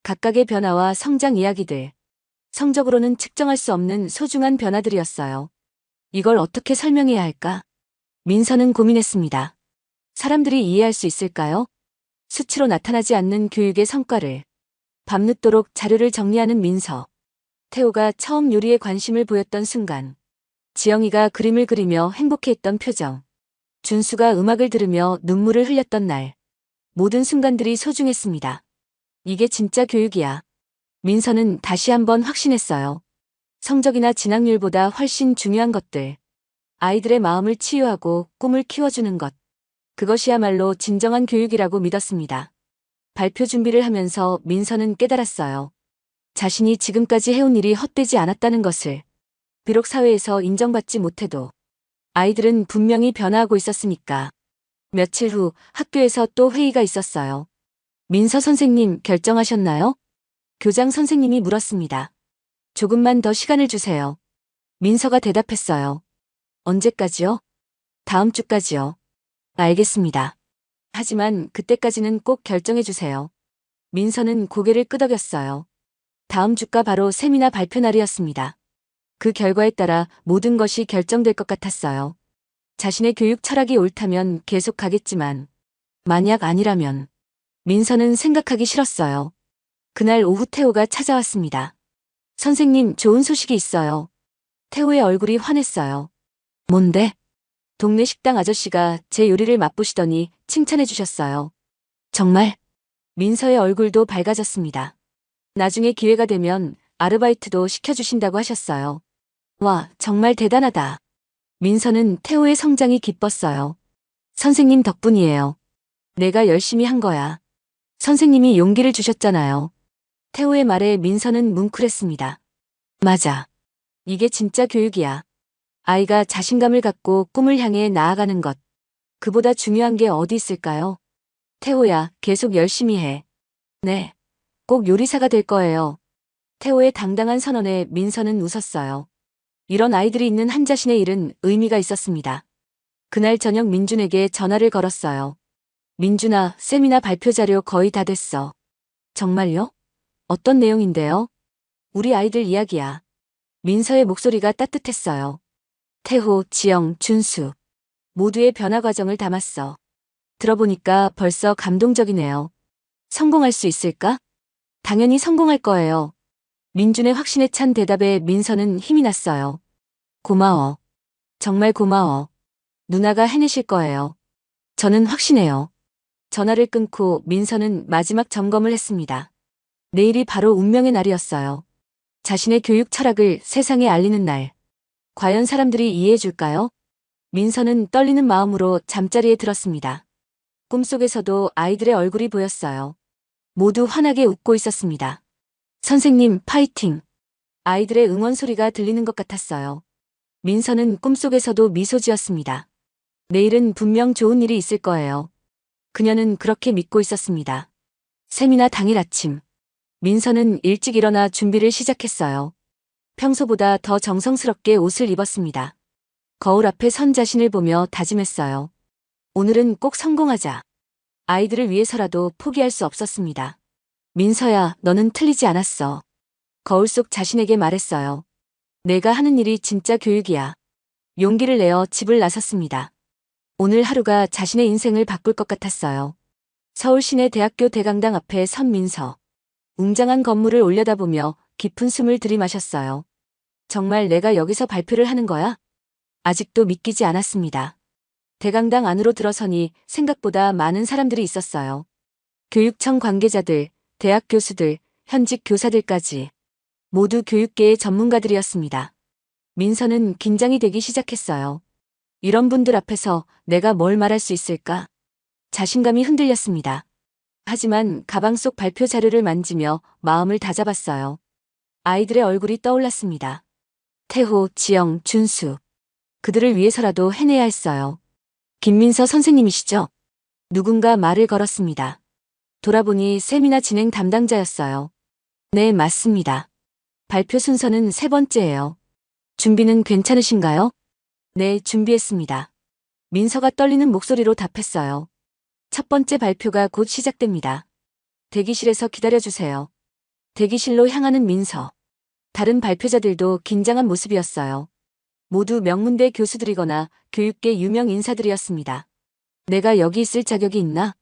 각각의 변화와 성장 이야기들. 성적으로는 측정할 수 없는 소중한 변화들이었어요. 이걸 어떻게 설명해야 할까? 민서는 고민했습니다. 사람들이 이해할 수 있을까요? 수치로 나타나지 않는 교육의 성과를. 밤늦도록 자료를 정리하는 민서. 태호가 처음 요리에 관심을 보였던 순간. 지영이가 그림을 그리며 행복해했던 표정. 준수가 음악을 들으며 눈물을 흘렸던 날. 모든 순간들이 소중했습니다. 이게 진짜 교육이야. 민서는 다시 한번 확신했어요. 성적이나 진학률보다 훨씬 중요한 것들. 아이들의 마음을 치유하고 꿈을 키워주는 것. 그것이야말로 진정한 교육이라고 믿었습니다. 발표 준비를 하면서 민서는 깨달았어요. 자신이 지금까지 해온 일이 헛되지 않았다는 것을. 비록 사회에서 인정받지 못해도 아이들은 분명히 변화하고 있었으니까. 며칠 후 학교에서 또 회의가 있었어요. 민서 선생님 결정하셨나요? 교장 선생님이 물었습니다. 조금만 더 시간을 주세요. 민서가 대답했어요. 언제까지요? 다음 주까지요. 알겠습니다. 하지만 그때까지는 꼭 결정해 주세요. 민서는 고개를 끄덕였어요. 다음 주가 바로 세미나 발표 날이었습니다. 그 결과에 따라 모든 것이 결정될 것 같았어요. 자신의 교육 철학이 옳다면 계속 가겠지만 만약 아니라면 민서는 생각하기 싫었어요. 그날 오후 태호가 찾아왔습니다. 선생님, 좋은 소식이 있어요. 태호의 얼굴이 환했어요. 뭔데? 동네 식당 아저씨가 제 요리를 맛보시더니 칭찬해 주셨어요. 정말? 민서의 얼굴도 밝아졌습니다. 나중에 기회가 되면 아르바이트도 시켜주신다고 하셨어요. 와, 정말 대단하다. 민서는 태호의 성장이 기뻤어요. 선생님 덕분이에요. 내가 열심히 한 거야. 선생님이 용기를 주셨잖아요. 태호의 말에 민서는 뭉클했습니다. 맞아. 이게 진짜 교육이야. 아이가 자신감을 갖고 꿈을 향해 나아가는 것. 그보다 중요한 게 어디 있을까요? 태호야, 계속 열심히 해. 네. 꼭 요리사가 될 거예요. 태호의 당당한 선언에 민서는 웃었어요. 이런 아이들이 있는 한 자신의 일은 의미가 있었습니다. 그날 저녁 민준에게 전화를 걸었어요. 민준아, 세미나 발표 자료 거의 다 됐어. 정말요? 어떤 내용인데요? 우리 아이들 이야기야. 민서의 목소리가 따뜻했어요. 태호, 지영, 준수. 모두의 변화 과정을 담았어. 들어보니까 벌써 감동적이네요. 성공할 수 있을까? 당연히 성공할 거예요. 민준의 확신에 찬 대답에 민서는 힘이 났어요. 고마워. 정말 고마워. 누나가 해내실 거예요. 저는 확신해요. 전화를 끊고 민서는 마지막 점검을 했습니다. 내일이 바로 운명의 날이었어요. 자신의 교육 철학을 세상에 알리는 날. 과연 사람들이 이해해 줄까요? 민서는 떨리는 마음으로 잠자리에 들었습니다. 꿈속에서도 아이들의 얼굴이 보였어요. 모두 환하게 웃고 있었습니다. 선생님, 파이팅! 아이들의 응원 소리가 들리는 것 같았어요. 민서는 꿈속에서도 미소 지었습니다. 내일은 분명 좋은 일이 있을 거예요. 그녀는 그렇게 믿고 있었습니다. 세미나 당일 아침. 민서는 일찍 일어나 준비를 시작했어요. 평소보다 더 정성스럽게 옷을 입었습니다. 거울 앞에 선 자신을 보며 다짐했어요. 오늘은 꼭 성공하자. 아이들을 위해서라도 포기할 수 없었습니다. 민서야, 너는 틀리지 않았어. 거울 속 자신에게 말했어요. 내가 하는 일이 진짜 교육이야. 용기를 내어 집을 나섰습니다. 오늘 하루가 자신의 인생을 바꿀 것 같았어요. 서울 시내 대학교 대강당 앞에 선 민서. 웅장한 건물을 올려다보며 깊은 숨을 들이마셨어요. 정말 내가 여기서 발표를 하는 거야? 아직도 믿기지 않았습니다. 대강당 안으로 들어서니 생각보다 많은 사람들이 있었어요. 교육청 관계자들, 대학 교수들, 현직 교사들까지. 모두 교육계의 전문가들이었습니다. 민서는 긴장이 되기 시작했어요. 이런 분들 앞에서 내가 뭘 말할 수 있을까? 자신감이 흔들렸습니다. 하지만 가방 속 발표 자료를 만지며 마음을 다잡았어요. 아이들의 얼굴이 떠올랐습니다. 태호, 지영, 준수. 그들을 위해서라도 해내야 했어요. 김민서 선생님이시죠? 누군가 말을 걸었습니다. 돌아보니 세미나 진행 담당자였어요. 네, 맞습니다. 발표 순서는 세 번째예요. 준비는 괜찮으신가요? 네, 준비했습니다. 민서가 떨리는 목소리로 답했어요. 첫 번째 발표가 곧 시작됩니다. 대기실에서 기다려주세요. 대기실로 향하는 민서. 다른 발표자들도 긴장한 모습이었어요. 모두 명문대 교수들이거나 교육계 유명 인사들이었습니다. 내가 여기 있을 자격이 있나?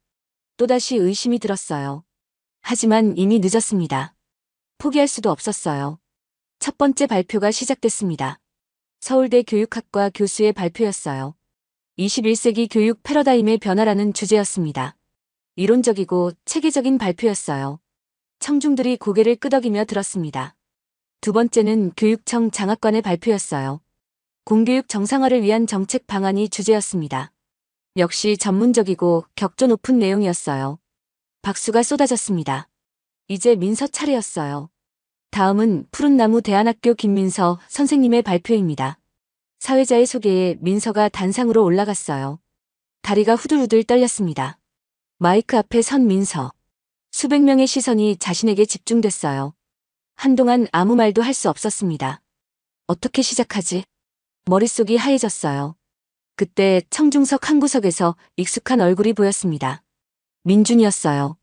또다시 의심이 들었어요. 하지만 이미 늦었습니다. 포기할 수도 없었어요. 첫 번째 발표가 시작됐습니다. 서울대 교육학과 교수의 발표였어요. 21세기 교육 패러다임의 변화라는 주제였습니다. 이론적이고 체계적인 발표였어요. 청중들이 고개를 끄덕이며 들었습니다. 두 번째는 교육청 장학관의 발표였어요. 공교육 정상화를 위한 정책 방안이 주제였습니다. 역시 전문적이고 격조 높은 내용이었어요. 박수가 쏟아졌습니다. 이제 민서 차례였어요. 다음은 푸른나무 대안학교 김민서 선생님의 발표입니다. 사회자의 소개에 민서가 단상으로 올라갔어요. 다리가 후들후들 떨렸습니다. 마이크 앞에 선 민서. 수백 명의 시선이 자신에게 집중됐어요. 한동안 아무 말도 할 수 없었습니다. 어떻게 시작하지? 머릿속이 하얘졌어요. 그때 청중석 한 구석에서 익숙한 얼굴이 보였습니다. 민준이었어요.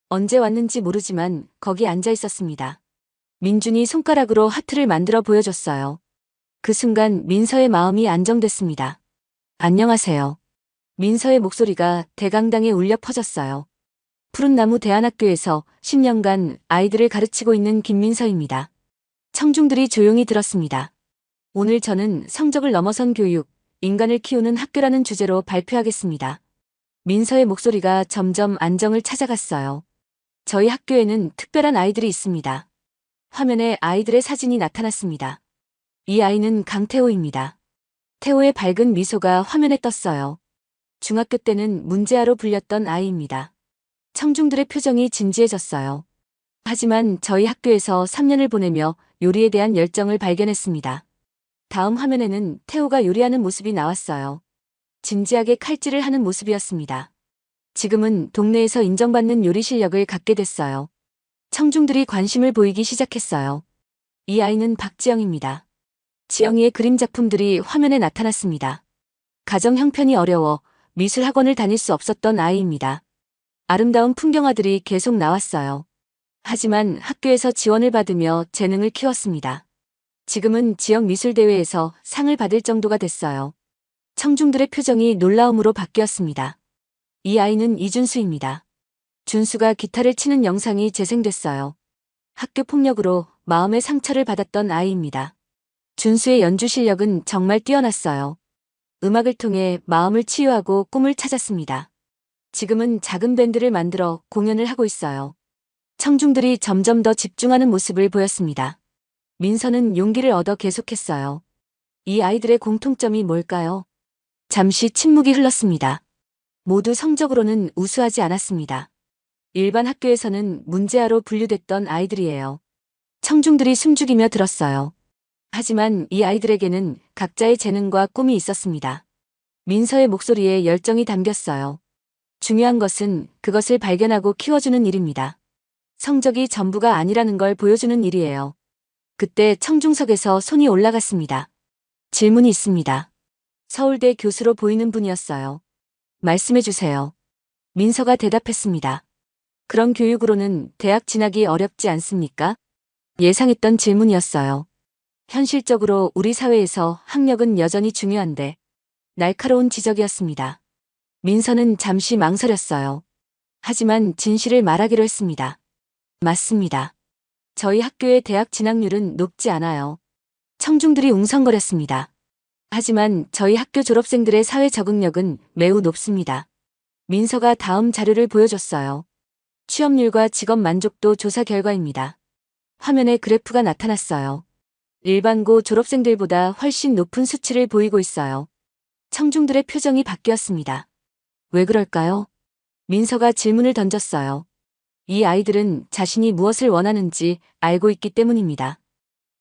언제 왔는지 모르지만 거기 앉아 있었습니다. 민준이 손가락으로 하트를 만들어 보여줬어요. 그 순간 민서의 마음이 안정됐습니다. 안녕하세요. 민서의 목소리가 대강당에 울려 퍼졌어요. 푸른나무 대안학교에서 10년간 아이들을 가르치고 있는 김민서입니다. 청중들이 조용히 들었습니다. 오늘 저는 성적을 넘어선 교육, 인간을 키우는 학교라는 주제로 발표하겠습니다. 민서의 목소리가 점점 안정을 찾아갔어요. 저희 학교에는 특별한 아이들이 있습니다. 화면에 아이들의 사진이 나타났습니다. 이 아이는 강태호입니다. 태호의 밝은 미소가 화면에 떴어요. 중학교 때는 문제아로 불렸던 아이입니다. 청중들의 표정이 진지해졌어요. 하지만 저희 학교에서 3년을 보내며 요리에 대한 열정을 발견했습니다. 다음 화면에는 태호가 요리하는 모습이 나왔어요. 진지하게 칼질을 하는 모습이었습니다. 지금은 동네에서 인정받는 요리 실력을 갖게 됐어요. 청중들이 관심을 보이기 시작했어요. 이 아이는 박지영입니다. 지영이의 그림 작품들이 화면에 나타났습니다. 가정 형편이 어려워 미술 학원을 다닐 수 없었던 아이입니다. 아름다운 풍경화들이 계속 나왔어요. 하지만 학교에서 지원을 받으며 재능을 키웠습니다. 지금은 지역 미술대회에서 상을 받을 정도가 됐어요. 청중들의 표정이 놀라움으로 바뀌었습니다. 이 아이는 이준수입니다. 준수가 기타를 치는 영상이 재생됐어요. 학교 폭력으로 마음의 상처를 받았던 아이입니다. 준수의 연주 실력은 정말 뛰어났어요. 음악을 통해 마음을 치유하고 꿈을 찾았습니다. 지금은 작은 밴드를 만들어 공연을 하고 있어요. 청중들이 점점 더 집중하는 모습을 보였습니다. 민서는 용기를 얻어 계속했어요. 이 아이들의 공통점이 뭘까요? 잠시 침묵이 흘렀습니다. 모두 성적으로는 우수하지 않았습니다. 일반 학교에서는 문제아로 분류됐던 아이들이에요. 청중들이 숨죽이며 들었어요. 하지만 이 아이들에게는 각자의 재능과 꿈이 있었습니다. 민서의 목소리에 열정이 담겼어요. 중요한 것은 그것을 발견하고 키워주는 일입니다. 성적이 전부가 아니라는 걸 보여주는 일이에요. 그때 청중석에서 손이 올라갔습니다. 질문이 있습니다. 서울대 교수로 보이는 분이었어요. 말씀해 주세요. 민서가 대답했습니다. 그런 교육으로는 대학 진학이 어렵지 않습니까? 예상했던 질문이었어요. 현실적으로 우리 사회에서 학력은 여전히 중요한데 날카로운 지적이었습니다. 민서는 잠시 망설였어요. 하지만 진실을 말하기로 했습니다. 맞습니다. 저희 학교의 대학 진학률은 높지 않아요. 청중들이 웅성거렸습니다. 하지만 저희 학교 졸업생들의 사회 적응력은 매우 높습니다. 민서가 다음 자료를 보여줬어요. 취업률과 직업 만족도 조사 결과입니다. 화면에 그래프가 나타났어요. 일반고 졸업생들보다 훨씬 높은 수치를 보이고 있어요. 청중들의 표정이 바뀌었습니다. 왜 그럴까요? 민서가 질문을 던졌어요. 이 아이들은 자신이 무엇을 원하는지 알고 있기 때문입니다.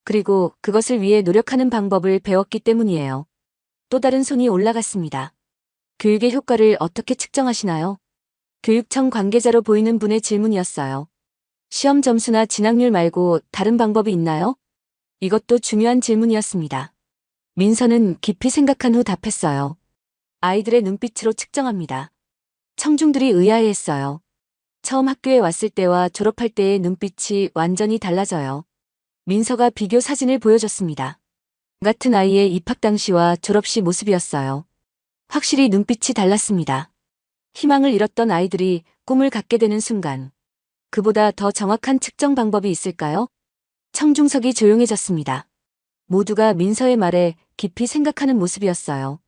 그리고 그것을 위해 노력하는 방법을 배웠기 때문이에요. 또 다른 손이 올라갔습니다. 교육의 효과를 어떻게 측정하시나요? 교육청 관계자로 보이는 분의 질문이었어요. 시험 점수나 진학률 말고 다른 방법이 있나요? 이것도 중요한 질문이었습니다. 민서는 깊이 생각한 후 답했어요. 아이들의 눈빛으로 측정합니다. 청중들이 의아해했어요. 처음 학교에 왔을 때와 졸업할 때의 눈빛이 완전히 달라져요. 민서가 비교 사진을 보여줬습니다. 같은 아이의 입학 당시와 졸업 시 모습이었어요. 확실히 눈빛이 달랐습니다. 희망을 잃었던 아이들이 꿈을 갖게 되는 순간. 그보다 더 정확한 측정 방법이 있을까요? 청중석이 조용해졌습니다. 모두가 민서의 말에 깊이 생각하는 모습이었어요.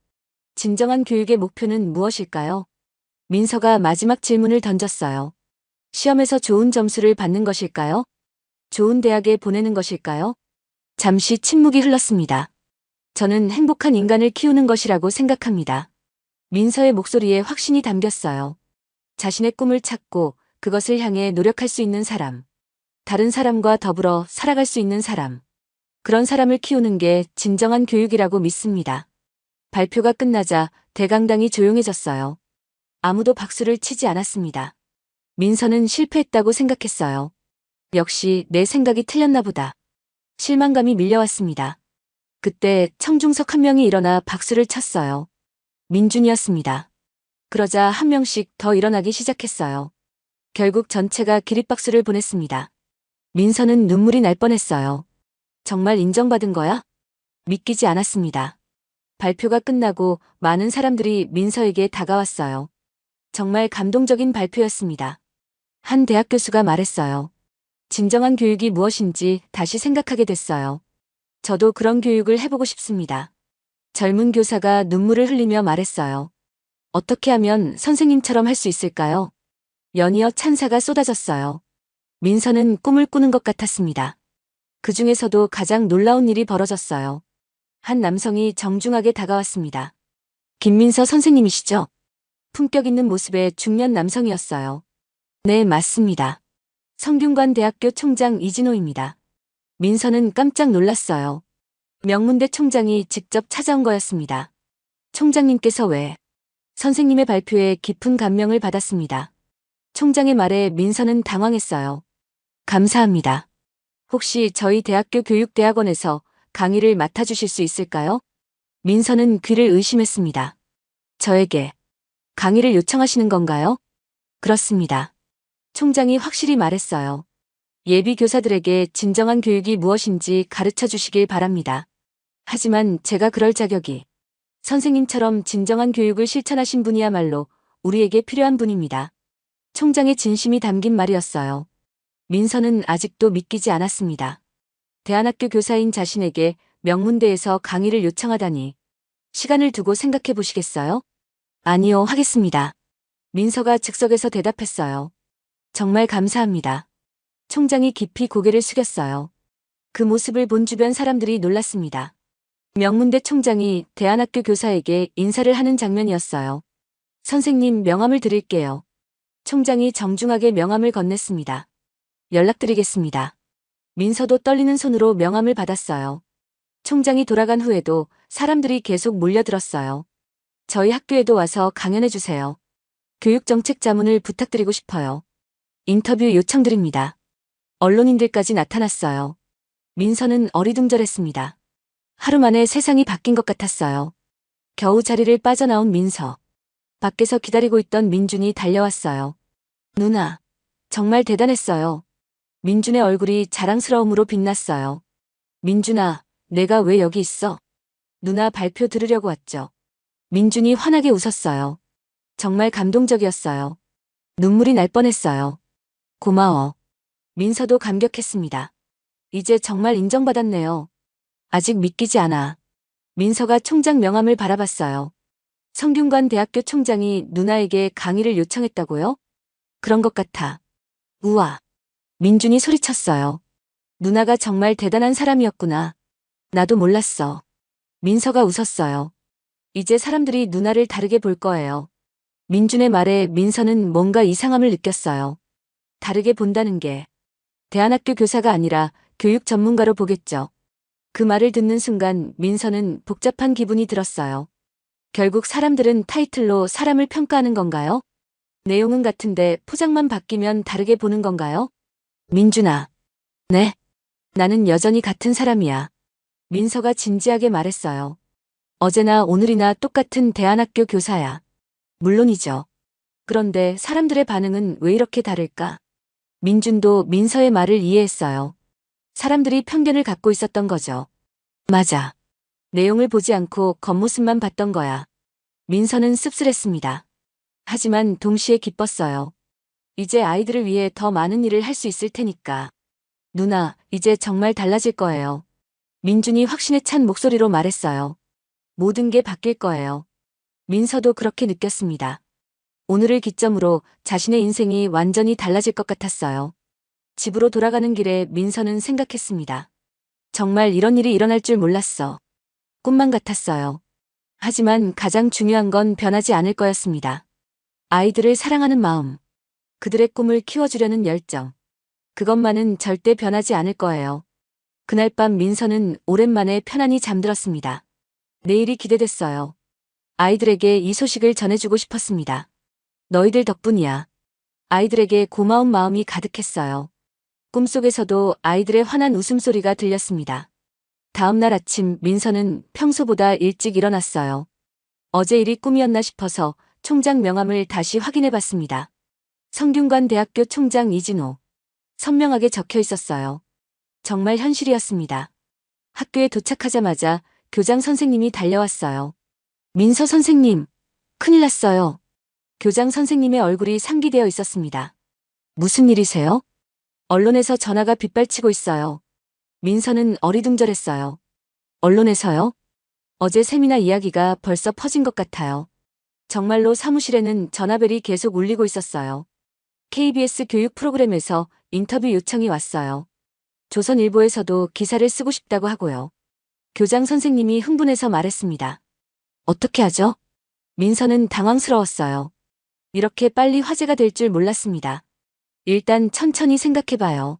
진정한 교육의 목표는 무엇일까요? 민서가 마지막 질문을 던졌어요. 시험에서 좋은 점수를 받는 것일까요? 좋은 대학에 보내는 것일까요? 잠시 침묵이 흘렀습니다. 저는 행복한 인간을 키우는 것이라고 생각합니다. 민서의 목소리에 확신이 담겼어요. 자신의 꿈을 찾고 그것을 향해 노력할 수 있는 사람. 다른 사람과 더불어 살아갈 수 있는 사람. 그런 사람을 키우는 게 진정한 교육이라고 믿습니다. 발표가 끝나자 대강당이 조용해졌어요. 아무도 박수를 치지 않았습니다. 민서는 실패했다고 생각했어요. 역시 내 생각이 틀렸나 보다. 실망감이 밀려왔습니다. 그때 청중석 한 명이 일어나 박수를 쳤어요. 민준이었습니다. 그러자 한 명씩 더 일어나기 시작했어요. 결국 전체가 기립박수를 보냈습니다. 민서는 눈물이 날 뻔했어요. 정말 인정받은 거야? 믿기지 않았습니다. 발표가 끝나고 많은 사람들이 민서에게 다가왔어요. 정말 감동적인 발표였습니다. 한 대학 교수가 말했어요. 진정한 교육이 무엇인지 다시 생각하게 됐어요. 저도 그런 교육을 해보고 싶습니다. 젊은 교사가 눈물을 흘리며 말했어요. 어떻게 하면 선생님처럼 할 수 있을까요? 연이어 찬사가 쏟아졌어요. 민서는 꿈을 꾸는 것 같았습니다. 그 중에서도 가장 놀라운 일이 벌어졌어요. 한 남성이 정중하게 다가왔습니다. 김민서 선생님이시죠? 품격 있는 모습의 중년 남성이었어요. 네, 맞습니다. 성균관대학교 총장 이진호입니다. 민서는 깜짝 놀랐어요. 명문대 총장이 직접 찾아온 거였습니다. 총장님께서 왜? 선생님의 발표에 깊은 감명을 받았습니다. 총장의 말에 민서는 당황했어요. 감사합니다. 혹시 저희 대학교 교육대학원에서 강의를 맡아주실 수 있을까요? 민서는 귀를 의심했습니다. 저에게 강의를 요청하시는 건가요? 그렇습니다. 총장이 확실히 말했어요. 예비 교사들에게 진정한 교육이 무엇인지 가르쳐 주시길 바랍니다. 하지만 제가 그럴 자격이 선생님처럼 진정한 교육을 실천하신 분이야말로 우리에게 필요한 분입니다. 총장의 진심이 담긴 말이었어요. 민서는 아직도 믿기지 않았습니다. 대안학교 교사인 자신에게 명문대에서 강의를 요청하다니. 시간을 두고 생각해 보시겠어요? 아니요, 하겠습니다. 민서가 즉석에서 대답했어요. 정말 감사합니다. 총장이 깊이 고개를 숙였어요. 그 모습을 본 주변 사람들이 놀랐습니다. 명문대 총장이 대안학교 교사에게 인사를 하는 장면이었어요. 선생님, 명함을 드릴게요. 총장이 정중하게 명함을 건넸습니다. 연락드리겠습니다. 민서도 떨리는 손으로 명함을 받았어요. 총장이 돌아간 후에도 사람들이 계속 몰려들었어요. 저희 학교에도 와서 강연해주세요. 교육정책 자문을 부탁드리고 싶어요. 인터뷰 요청드립니다. 언론인들까지 나타났어요. 민서는 어리둥절했습니다. 하루 만에 세상이 바뀐 것 같았어요. 겨우 자리를 빠져나온 민서. 밖에서 기다리고 있던 민준이 달려왔어요. 누나, 정말 대단했어요. 민준의 얼굴이 자랑스러움으로 빛났어요. 민준아, 내가 왜 여기 있어? 누나 발표 들으려고 왔죠. 민준이 환하게 웃었어요. 정말 감동적이었어요. 눈물이 날 뻔했어요. 고마워. 민서도 감격했습니다. 이제 정말 인정받았네요. 아직 믿기지 않아. 민서가 총장 명함을 바라봤어요. 성균관대학교 총장이 누나에게 강의를 요청했다고요? 그런 것 같아. 우와. 민준이 소리쳤어요. 누나가 정말 대단한 사람이었구나. 나도 몰랐어. 민서가 웃었어요. 이제 사람들이 누나를 다르게 볼 거예요. 민준의 말에 민서는 뭔가 이상함을 느꼈어요. 다르게 본다는 게 대안학교 교사가 아니라 교육 전문가로 보겠죠. 그 말을 듣는 순간 민서는 복잡한 기분이 들었어요. 결국 사람들은 타이틀로 사람을 평가하는 건가요? 내용은 같은데 포장만 바뀌면 다르게 보는 건가요? 민준아. 네. 나는 여전히 같은 사람이야. 민서가 진지하게 말했어요. 어제나 오늘이나 똑같은 대안학교 교사야. 물론이죠. 그런데 사람들의 반응은 왜 이렇게 다를까? 민준도 민서의 말을 이해했어요. 사람들이 편견을 갖고 있었던 거죠. 맞아. 내용을 보지 않고 겉모습만 봤던 거야. 민서는 씁쓸했습니다. 하지만 동시에 기뻤어요. 이제 아이들을 위해 더 많은 일을 할 수 있을 테니까. 누나, 이제 정말 달라질 거예요. 민준이 확신에 찬 목소리로 말했어요. 모든 게 바뀔 거예요. 민서도 그렇게 느꼈습니다. 오늘을 기점으로 자신의 인생이 완전히 달라질 것 같았어요. 집으로 돌아가는 길에 민서는 생각했습니다. 정말 이런 일이 일어날 줄 몰랐어. 꿈만 같았어요. 하지만 가장 중요한 건 변하지 않을 거였습니다. 아이들을 사랑하는 마음. 그들의 꿈을 키워주려는 열정. 그것만은 절대 변하지 않을 거예요. 그날 밤 민서는 오랜만에 편안히 잠들었습니다. 내일이 기대됐어요. 아이들에게 이 소식을 전해주고 싶었습니다. 너희들 덕분이야. 아이들에게 고마운 마음이 가득했어요. 꿈속에서도 아이들의 환한 웃음소리가 들렸습니다. 다음 날 아침 민서는 평소보다 일찍 일어났어요. 어제 일이 꿈이었나 싶어서 총장 명함을 다시 확인해 봤습니다. 성균관 대학교 총장 이진호. 선명하게 적혀 있었어요. 정말 현실이었습니다. 학교에 도착하자마자 교장 선생님이 달려왔어요. 민서 선생님, 큰일 났어요. 교장 선생님의 얼굴이 상기되어 있었습니다. 무슨 일이세요? 언론에서 전화가 빗발치고 있어요. 민서는 어리둥절했어요. 언론에서요? 어제 세미나 이야기가 벌써 퍼진 것 같아요. 정말로 사무실에는 전화벨이 계속 울리고 있었어요. KBS 교육 프로그램에서 인터뷰 요청이 왔어요. 조선일보에서도 기사를 쓰고 싶다고 하고요. 교장 선생님이 흥분해서 말했습니다. 어떻게 하죠? 민서는 당황스러웠어요. 이렇게 빨리 화제가 될 줄 몰랐습니다. 일단 천천히 생각해봐요.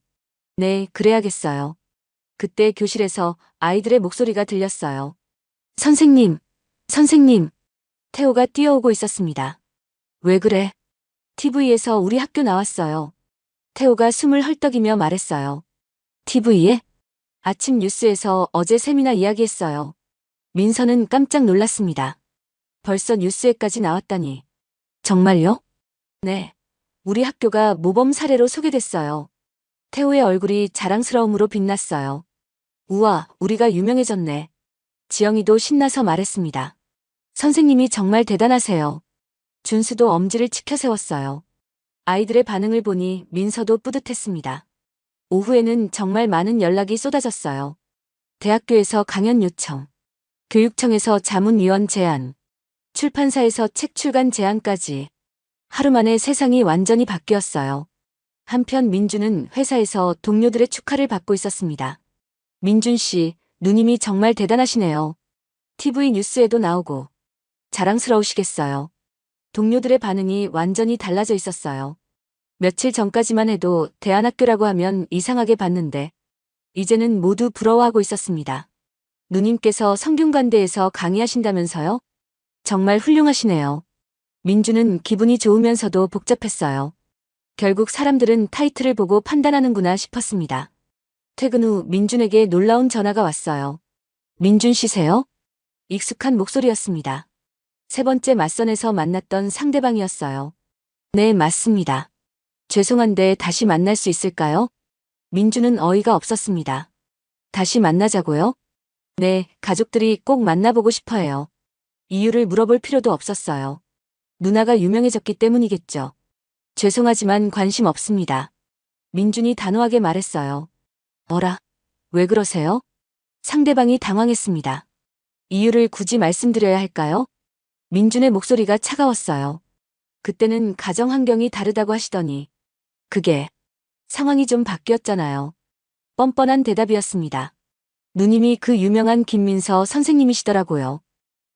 네, 그래야겠어요. 그때 교실에서 아이들의 목소리가 들렸어요. 선생님, 선생님. 태호가 뛰어오고 있었습니다. 왜 그래? TV에서 우리 학교 나왔어요. 태호가 숨을 헐떡이며 말했어요. TV에? 아침 뉴스에서 어제 세미나 이야기했어요. 민서는 깜짝 놀랐습니다. 벌써 뉴스에까지 나왔다니. 정말요? 네. 우리 학교가 모범 사례로 소개됐어요. 태호의 얼굴이 자랑스러움으로 빛났어요. 우와, 우리가 유명해졌네. 지영이도 신나서 말했습니다. 선생님이 정말 대단하세요. 준수도 엄지를 치켜 세웠어요. 아이들의 반응을 보니 민서도 뿌듯했습니다. 오후에는 정말 많은 연락이 쏟아졌어요. 대학교에서 강연 요청, 교육청에서 자문위원 제안, 출판사에서 책 출간 제안까지. 하루 만에 세상이 완전히 바뀌었어요. 한편 민주는 회사에서 동료들의 축하를 받고 있었습니다. 민준 씨, 누님이 정말 대단하시네요. TV 뉴스에도 나오고. 자랑스러우시겠어요. 동료들의 반응이 완전히 달라져 있었어요. 며칠 전까지만 해도 대안학교라고 하면 이상하게 봤는데 이제는 모두 부러워하고 있었습니다. 누님께서 성균관대에서 강의하신다면서요? 정말 훌륭하시네요. 민주는 기분이 좋으면서도 복잡했어요. 결국 사람들은 타이틀을 보고 판단하는구나 싶었습니다. 퇴근 후 민준에게 놀라운 전화가 왔어요. 민준 씨세요? 익숙한 목소리였습니다. 세 번째 맞선에서 만났던 상대방이었어요. 네, 맞습니다. 죄송한데 다시 만날 수 있을까요? 민주는 어이가 없었습니다. 다시 만나자고요? 네, 가족들이 꼭 만나보고 싶어 해요. 이유를 물어볼 필요도 없었어요. 누나가 유명해졌기 때문이겠죠. 죄송하지만 관심 없습니다. 민준이 단호하게 말했어요. 뭐라? 왜 그러세요? 상대방이 당황했습니다. 이유를 굳이 말씀드려야 할까요? 민준의 목소리가 차가웠어요. 그때는 가정 환경이 다르다고 하시더니 그게 상황이 좀 바뀌었잖아요. 뻔뻔한 대답이었습니다. 누님이 그 유명한 김민서 선생님이시더라고요.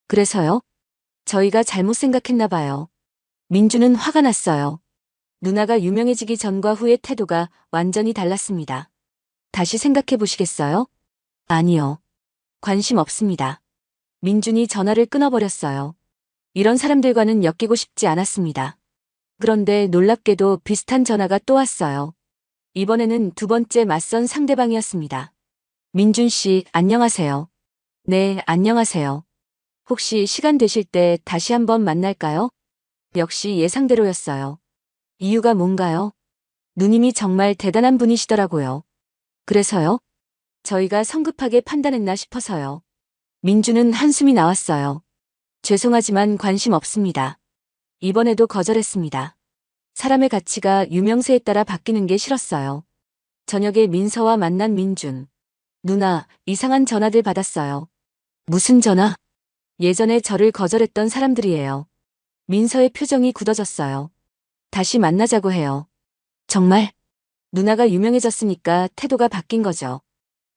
그래서요? 저희가 잘못 생각했나 봐요. 민준은 화가 났어요. 누나가 유명해지기 전과 후의 태도가 완전히 달랐습니다. 다시 생각해 보시겠어요? 아니요. 관심 없습니다. 민준이 전화를 끊어버렸어요. 이런 사람들과는 엮이고 싶지 않았습니다. 그런데 놀랍게도 비슷한 전화가 또 왔어요. 이번에는 두 번째 맞선 상대방이었습니다. 민준 씨, 안녕하세요. 네, 안녕하세요. 혹시 시간 되실 때 다시 한번 만날까요? 역시 예상대로였어요. 이유가 뭔가요? 누님이 정말 대단한 분이시더라고요. 그래서요? 저희가 성급하게 판단했나 싶어서요. 민주는 한숨이 나왔어요. 죄송하지만 관심 없습니다. 이번에도 거절했습니다. 사람의 가치가 유명세에 따라 바뀌는 게 싫었어요. 저녁에 민서와 만난 민준. 누나, 이상한 전화들 받았어요. 무슨 전화? 예전에 저를 거절했던 사람들이에요. 민서의 표정이 굳어졌어요. 다시 만나자고 해요. 정말? 누나가 유명해졌으니까 태도가 바뀐 거죠.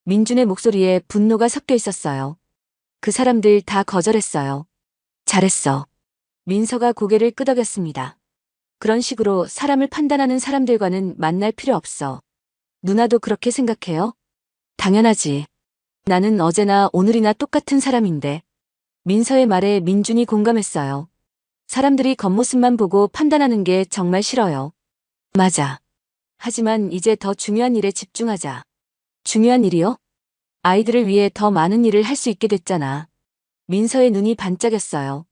민준의 목소리에 분노가 섞여 있었어요. 그 사람들 다 거절했어요. 잘했어. 민서가 고개를 끄덕였습니다. 그런 식으로 사람을 판단하는 사람들과는 만날 필요 없어. 누나도 그렇게 생각해요? 당연하지. 나는 어제나 오늘이나 똑같은 사람인데. 민서의 말에 민준이 공감했어요. 사람들이 겉모습만 보고 판단하는 게 정말 싫어요. 맞아. 하지만 이제 더 중요한 일에 집중하자. 중요한 일이요? 아이들을 위해 더 많은 일을 할 수 있게 됐잖아. 민서의 눈이 반짝였어요.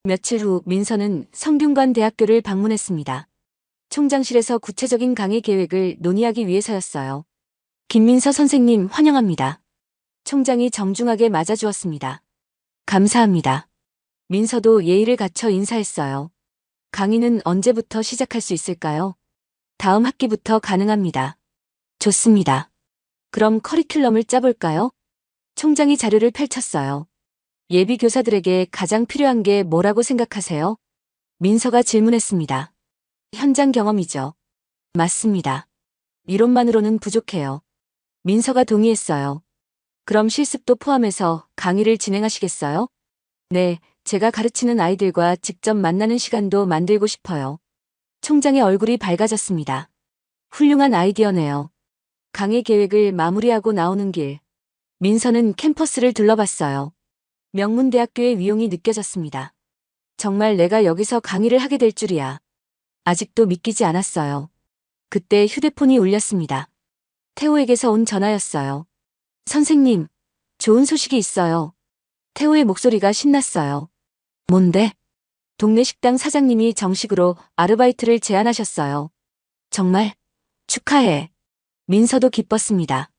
며칠 후 민서는 성균관 대학교를 방문했습니다. 총장실에서 구체적인 강의 계획을 논의하기 위해서였어요. 김민서 선생님 환영합니다. 총장이 정중하게 맞아주었습니다. 감사합니다. 민서도 예의를 갖춰 인사했어요. 강의는 언제부터 시작할 수 있을까요? 다음 학기부터 가능합니다. 좋습니다. 그럼 커리큘럼을 짜볼까요? 총장이 자료를 펼쳤어요. 예비 교사들에게 가장 필요한 게 뭐라고 생각하세요? 민서가 질문했습니다. 현장 경험이죠. 맞습니다. 이론만으로는 부족해요. 민서가 동의했어요. 그럼 실습도 포함해서 강의를 진행하시겠어요? 네, 제가 가르치는 아이들과 직접 만나는 시간도 만들고 싶어요. 총장의 얼굴이 밝아졌습니다. 훌륭한 아이디어네요. 강의 계획을 마무리하고 나오는 길. 민서는 캠퍼스를 둘러봤어요. 명문대학교의 위용이 느껴졌습니다. 정말 내가 여기서 강의를 하게 될 줄이야. 아직도 믿기지 않았어요. 그때 휴대폰이 울렸습니다. 태호에게서 온 전화였어요. 선생님, 좋은 소식이 있어요. 태호의 목소리가 신났어요. 뭔데? 동네 식당 사장님이 정식으로 아르바이트를 제안하셨어요. 정말? 축하해. 민서도 기뻤습니다.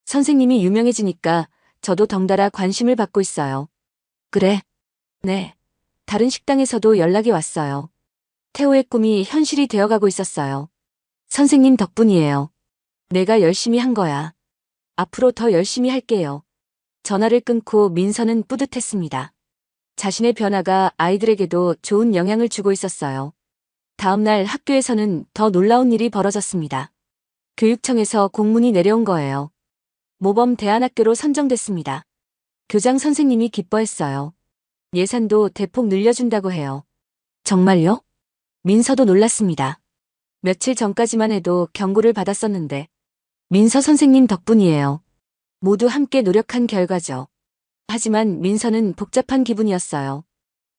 선생님이 유명해지니까 저도 덩달아 관심을 받고 있어요. 그래? 네. 다른 식당에서도 연락이 왔어요. 태호의 꿈이 현실이 되어가고 있었어요. 선생님 덕분이에요. 내가 열심히 한 거야. 앞으로 더 열심히 할게요. 전화를 끊고 민서는 뿌듯했습니다. 자신의 변화가 아이들에게도 좋은 영향을 주고 있었어요. 다음 날 학교에서는 더 놀라운 일이 벌어졌습니다. 교육청에서 공문이 내려온 거예요. 모범 대안학교로 선정됐습니다. 교장 선생님이 기뻐했어요. 예산도 대폭 늘려준다고 해요. 정말요? 민서도 놀랐습니다. 며칠 전까지만 해도 경고를 받았었는데 민서 선생님 덕분이에요. 모두 함께 노력한 결과죠. 하지만 민서는 복잡한 기분이었어요.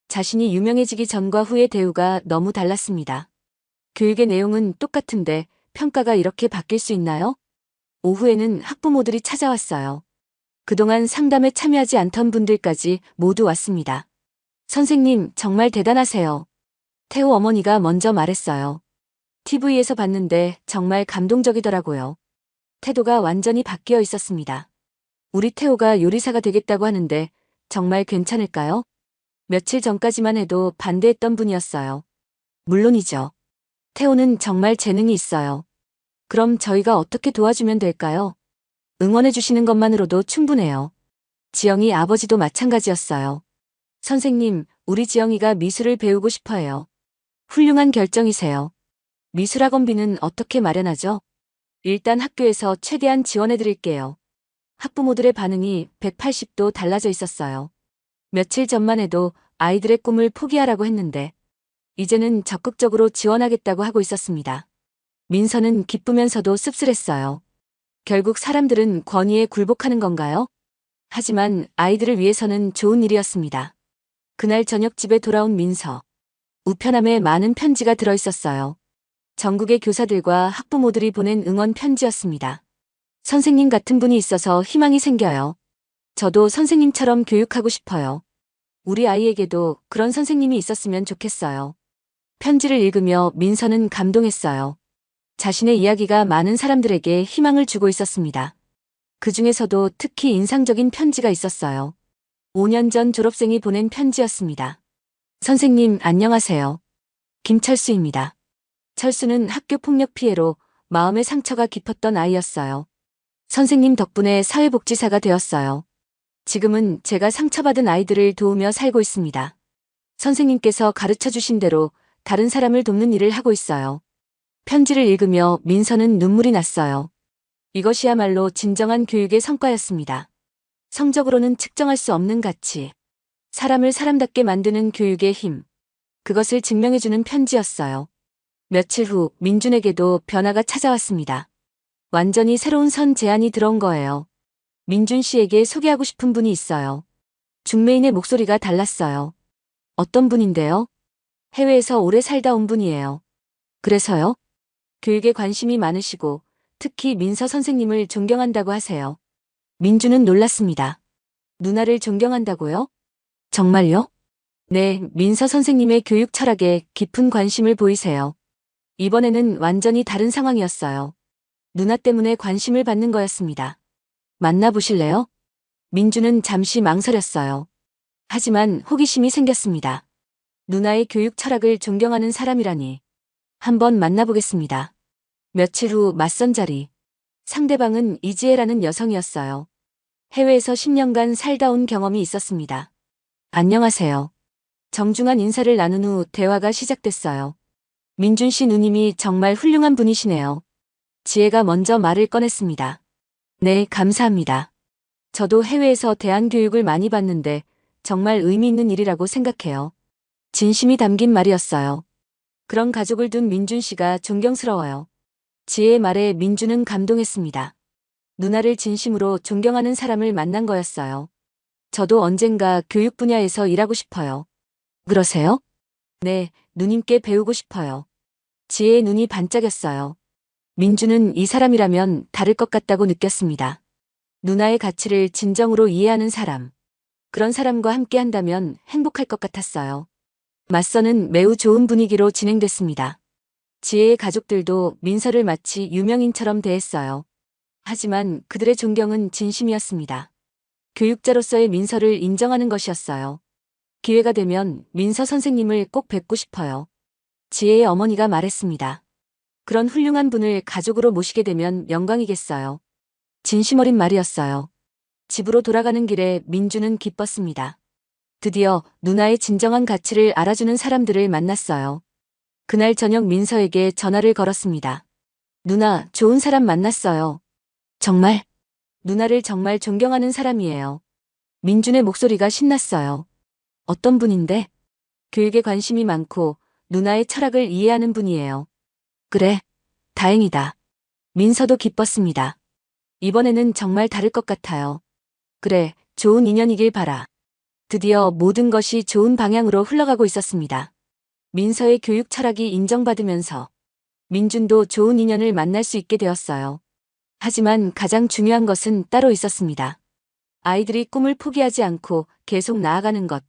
자신이 유명해지기 전과 후의 대우가 너무 달랐습니다. 교육의 내용은 똑같은데 평가가 이렇게 바뀔 수 있나요? 오후에는 학부모들이 찾아왔어요. 그동안 상담에 참여하지 않던 분들까지 모두 왔습니다. 선생님, 정말 대단하세요. 태호 어머니가 먼저 말했어요. TV에서 봤는데 정말 감동적이더라고요. 태도가 완전히 바뀌어 있었습니다. 우리 태호가 요리사가 되겠다고 하는데 정말 괜찮을까요? 며칠 전까지만 해도 반대했던 분이었어요. 물론이죠. 태호는 정말 재능이 있어요. 그럼 저희가 어떻게 도와주면 될까요? 응원해 주시는 것만으로도 충분해요. 지영이 아버지도 마찬가지였어요. 선생님, 우리 지영이가 미술을 배우고 싶어 해요. 훌륭한 결정이세요. 미술학원비는 어떻게 마련하죠? 일단 학교에서 최대한 지원해 드릴게요. 학부모들의 반응이 180도 달라져 있었어요. 며칠 전만 해도 아이들의 꿈을 포기하라고 했는데 이제는 적극적으로 지원하겠다고 하고 있었습니다. 민서는 기쁘면서도 씁쓸했어요. 결국 사람들은 권위에 굴복하는 건가요? 하지만 아이들을 위해서는 좋은 일이었습니다. 그날 저녁 집에 돌아온 민서. 우편함에 많은 편지가 들어있었어요. 전국의 교사들과 학부모들이 보낸 응원 편지였습니다. 선생님 같은 분이 있어서 희망이 생겨요. 저도 선생님처럼 교육하고 싶어요. 우리 아이에게도 그런 선생님이 있었으면 좋겠어요. 편지를 읽으며 민서는 감동했어요. 자신의 이야기가 많은 사람들에게 희망을 주고 있었습니다. 그 중에서도 특히 인상적인 편지가 있었어요. 5년 전 졸업생이 보낸 편지였습니다. 선생님, 안녕하세요. 김철수입니다. 철수는 학교 폭력 피해로 마음의 상처가 깊었던 아이였어요. 선생님 덕분에 사회복지사가 되었어요. 지금은 제가 상처받은 아이들을 도우며 살고 있습니다. 선생님께서 가르쳐 주신 대로 다른 사람을 돕는 일을 하고 있어요. 편지를 읽으며 민서는 눈물이 났어요. 이것이야말로 진정한 교육의 성과였습니다. 성적으로는 측정할 수 없는 가치. 사람을 사람답게 만드는 교육의 힘. 그것을 증명해주는 편지였어요. 며칠 후 민준에게도 변화가 찾아왔습니다. 완전히 새로운 선 제안이 들어온 거예요. 민준 씨에게 소개하고 싶은 분이 있어요. 중매인의 목소리가 달랐어요. 어떤 분인데요? 해외에서 오래 살다 온 분이에요. 그래서요? 교육에 관심이 많으시고 특히 민서 선생님을 존경한다고 하세요. 민주는 놀랐습니다. 누나를 존경한다고요? 정말요? 네, 민서 선생님의 교육 철학에 깊은 관심을 보이세요. 이번에는 완전히 다른 상황이었어요. 누나 때문에 관심을 받는 거였습니다. 만나보실래요? 민주는 잠시 망설였어요. 하지만 호기심이 생겼습니다. 누나의 교육 철학을 존경하는 사람이라니. 한번 만나보겠습니다. 며칠 후 맞선 자리. 상대방은 이지혜라는 여성이었어요. 해외에서 10년간 살다 온 경험이 있었습니다. 안녕하세요. 정중한 인사를 나눈 후 대화가 시작됐어요. 민준 씨 누님이 정말 훌륭한 분이시네요. 지혜가 먼저 말을 꺼냈습니다. 네, 감사합니다. 저도 해외에서 대안 교육을 많이 받는데 정말 의미 있는 일이라고 생각해요. 진심이 담긴 말이었어요. 그런 가족을 둔 민준 씨가 존경스러워요. 지혜의 말에 민준은 감동했습니다. 누나를 진심으로 존경하는 사람을 만난 거였어요. 저도 언젠가 교육 분야에서 일하고 싶어요. 그러세요? 네, 누님께 배우고 싶어요. 지혜의 눈이 반짝였어요. 민주는 이 사람이라면 다를 것 같다고 느꼈습니다. 누나의 가치를 진정으로 이해하는 사람. 그런 사람과 함께 한다면 행복할 것 같았어요. 맞선은 매우 좋은 분위기로 진행됐습니다. 지혜의 가족들도 민서를 마치 유명인처럼 대했어요. 하지만 그들의 존경은 진심이었습니다. 교육자로서의 민서를 인정하는 것이었어요. 기회가 되면 민서 선생님을 꼭 뵙고 싶어요. 지혜의 어머니가 말했습니다. 그런 훌륭한 분을 가족으로 모시게 되면 영광이겠어요. 진심 어린 말이었어요. 집으로 돌아가는 길에 민주는 기뻤습니다. 드디어 누나의 진정한 가치를 알아주는 사람들을 만났어요. 그날 저녁 민서에게 전화를 걸었습니다. 누나, 좋은 사람 만났어요. 정말? 누나를 정말 존경하는 사람이에요. 민준의 목소리가 신났어요. 어떤 분인데? 교육에 관심이 많고 누나의 철학을 이해하는 분이에요. 그래, 다행이다. 민서도 기뻤습니다. 이번에는 정말 다를 것 같아요. 그래, 좋은 인연이길 바라. 드디어 모든 것이 좋은 방향으로 흘러가고 있었습니다. 민서의 교육 철학이 인정받으면서 민준도 좋은 인연을 만날 수 있게 되었어요. 하지만 가장 중요한 것은 따로 있었습니다. 아이들이 꿈을 포기하지 않고 계속 나아가는 것.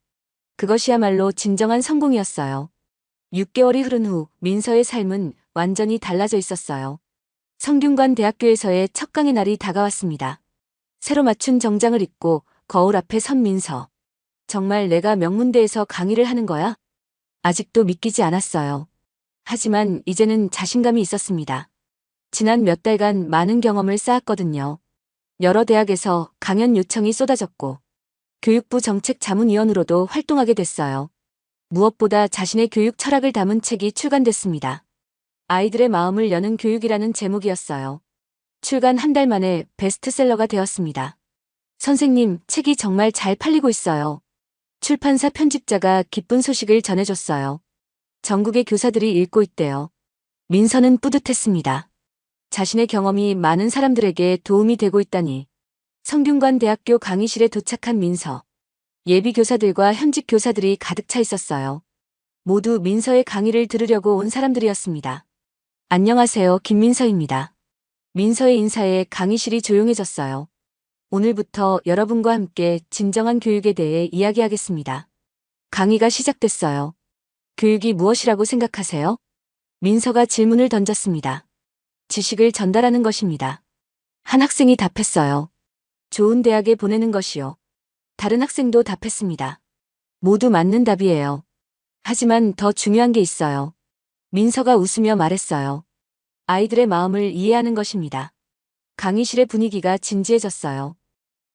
그것이야말로 진정한 성공이었어요. 6개월이 흐른 후 민서의 삶은 완전히 달라져 있었어요. 성균관 대학교에서의 첫 강의 날이 다가왔습니다. 새로 맞춘 정장을 입고 거울 앞에 선 민서. 정말 내가 명문대에서 강의를 하는 거야? 아직도 믿기지 않았어요. 하지만 이제는 자신감이 있었습니다. 지난 몇 달간 많은 경험을 쌓았거든요. 여러 대학에서 강연 요청이 쏟아졌고 교육부 정책자문위원으로도 활동하게 됐어요. 무엇보다 자신의 교육 철학을 담은 책이 출간됐습니다. 아이들의 마음을 여는 교육이라는 제목이었어요. 출간 한 달 만에 베스트셀러가 되었습니다. 선생님, 책이 정말 잘 팔리고 있어요. 출판사 편집자가 기쁜 소식을 전해줬어요. 전국의 교사들이 읽고 있대요. 민서는 뿌듯했습니다. 자신의 경험이 많은 사람들에게 도움이 되고 있다니. 성균관 대학교 강의실에 도착한 민서. 예비 교사들과 현직 교사들이 가득 차 있었어요. 모두 민서의 강의를 들으려고 온 사람들이었습니다. 안녕하세요, 김민서입니다. 민서의 인사에 강의실이 조용해졌어요. 오늘부터 여러분과 함께 진정한 교육에 대해 이야기하겠습니다. 강의가 시작됐어요. 교육이 무엇이라고 생각하세요? 민서가 질문을 던졌습니다. 지식을 전달하는 것입니다. 한 학생이 답했어요. 좋은 대학에 보내는 것이요. 다른 학생도 답했습니다. 모두 맞는 답이에요. 하지만 더 중요한 게 있어요. 민서가 웃으며 말했어요. 아이들의 마음을 이해하는 것입니다. 강의실의 분위기가 진지해졌어요.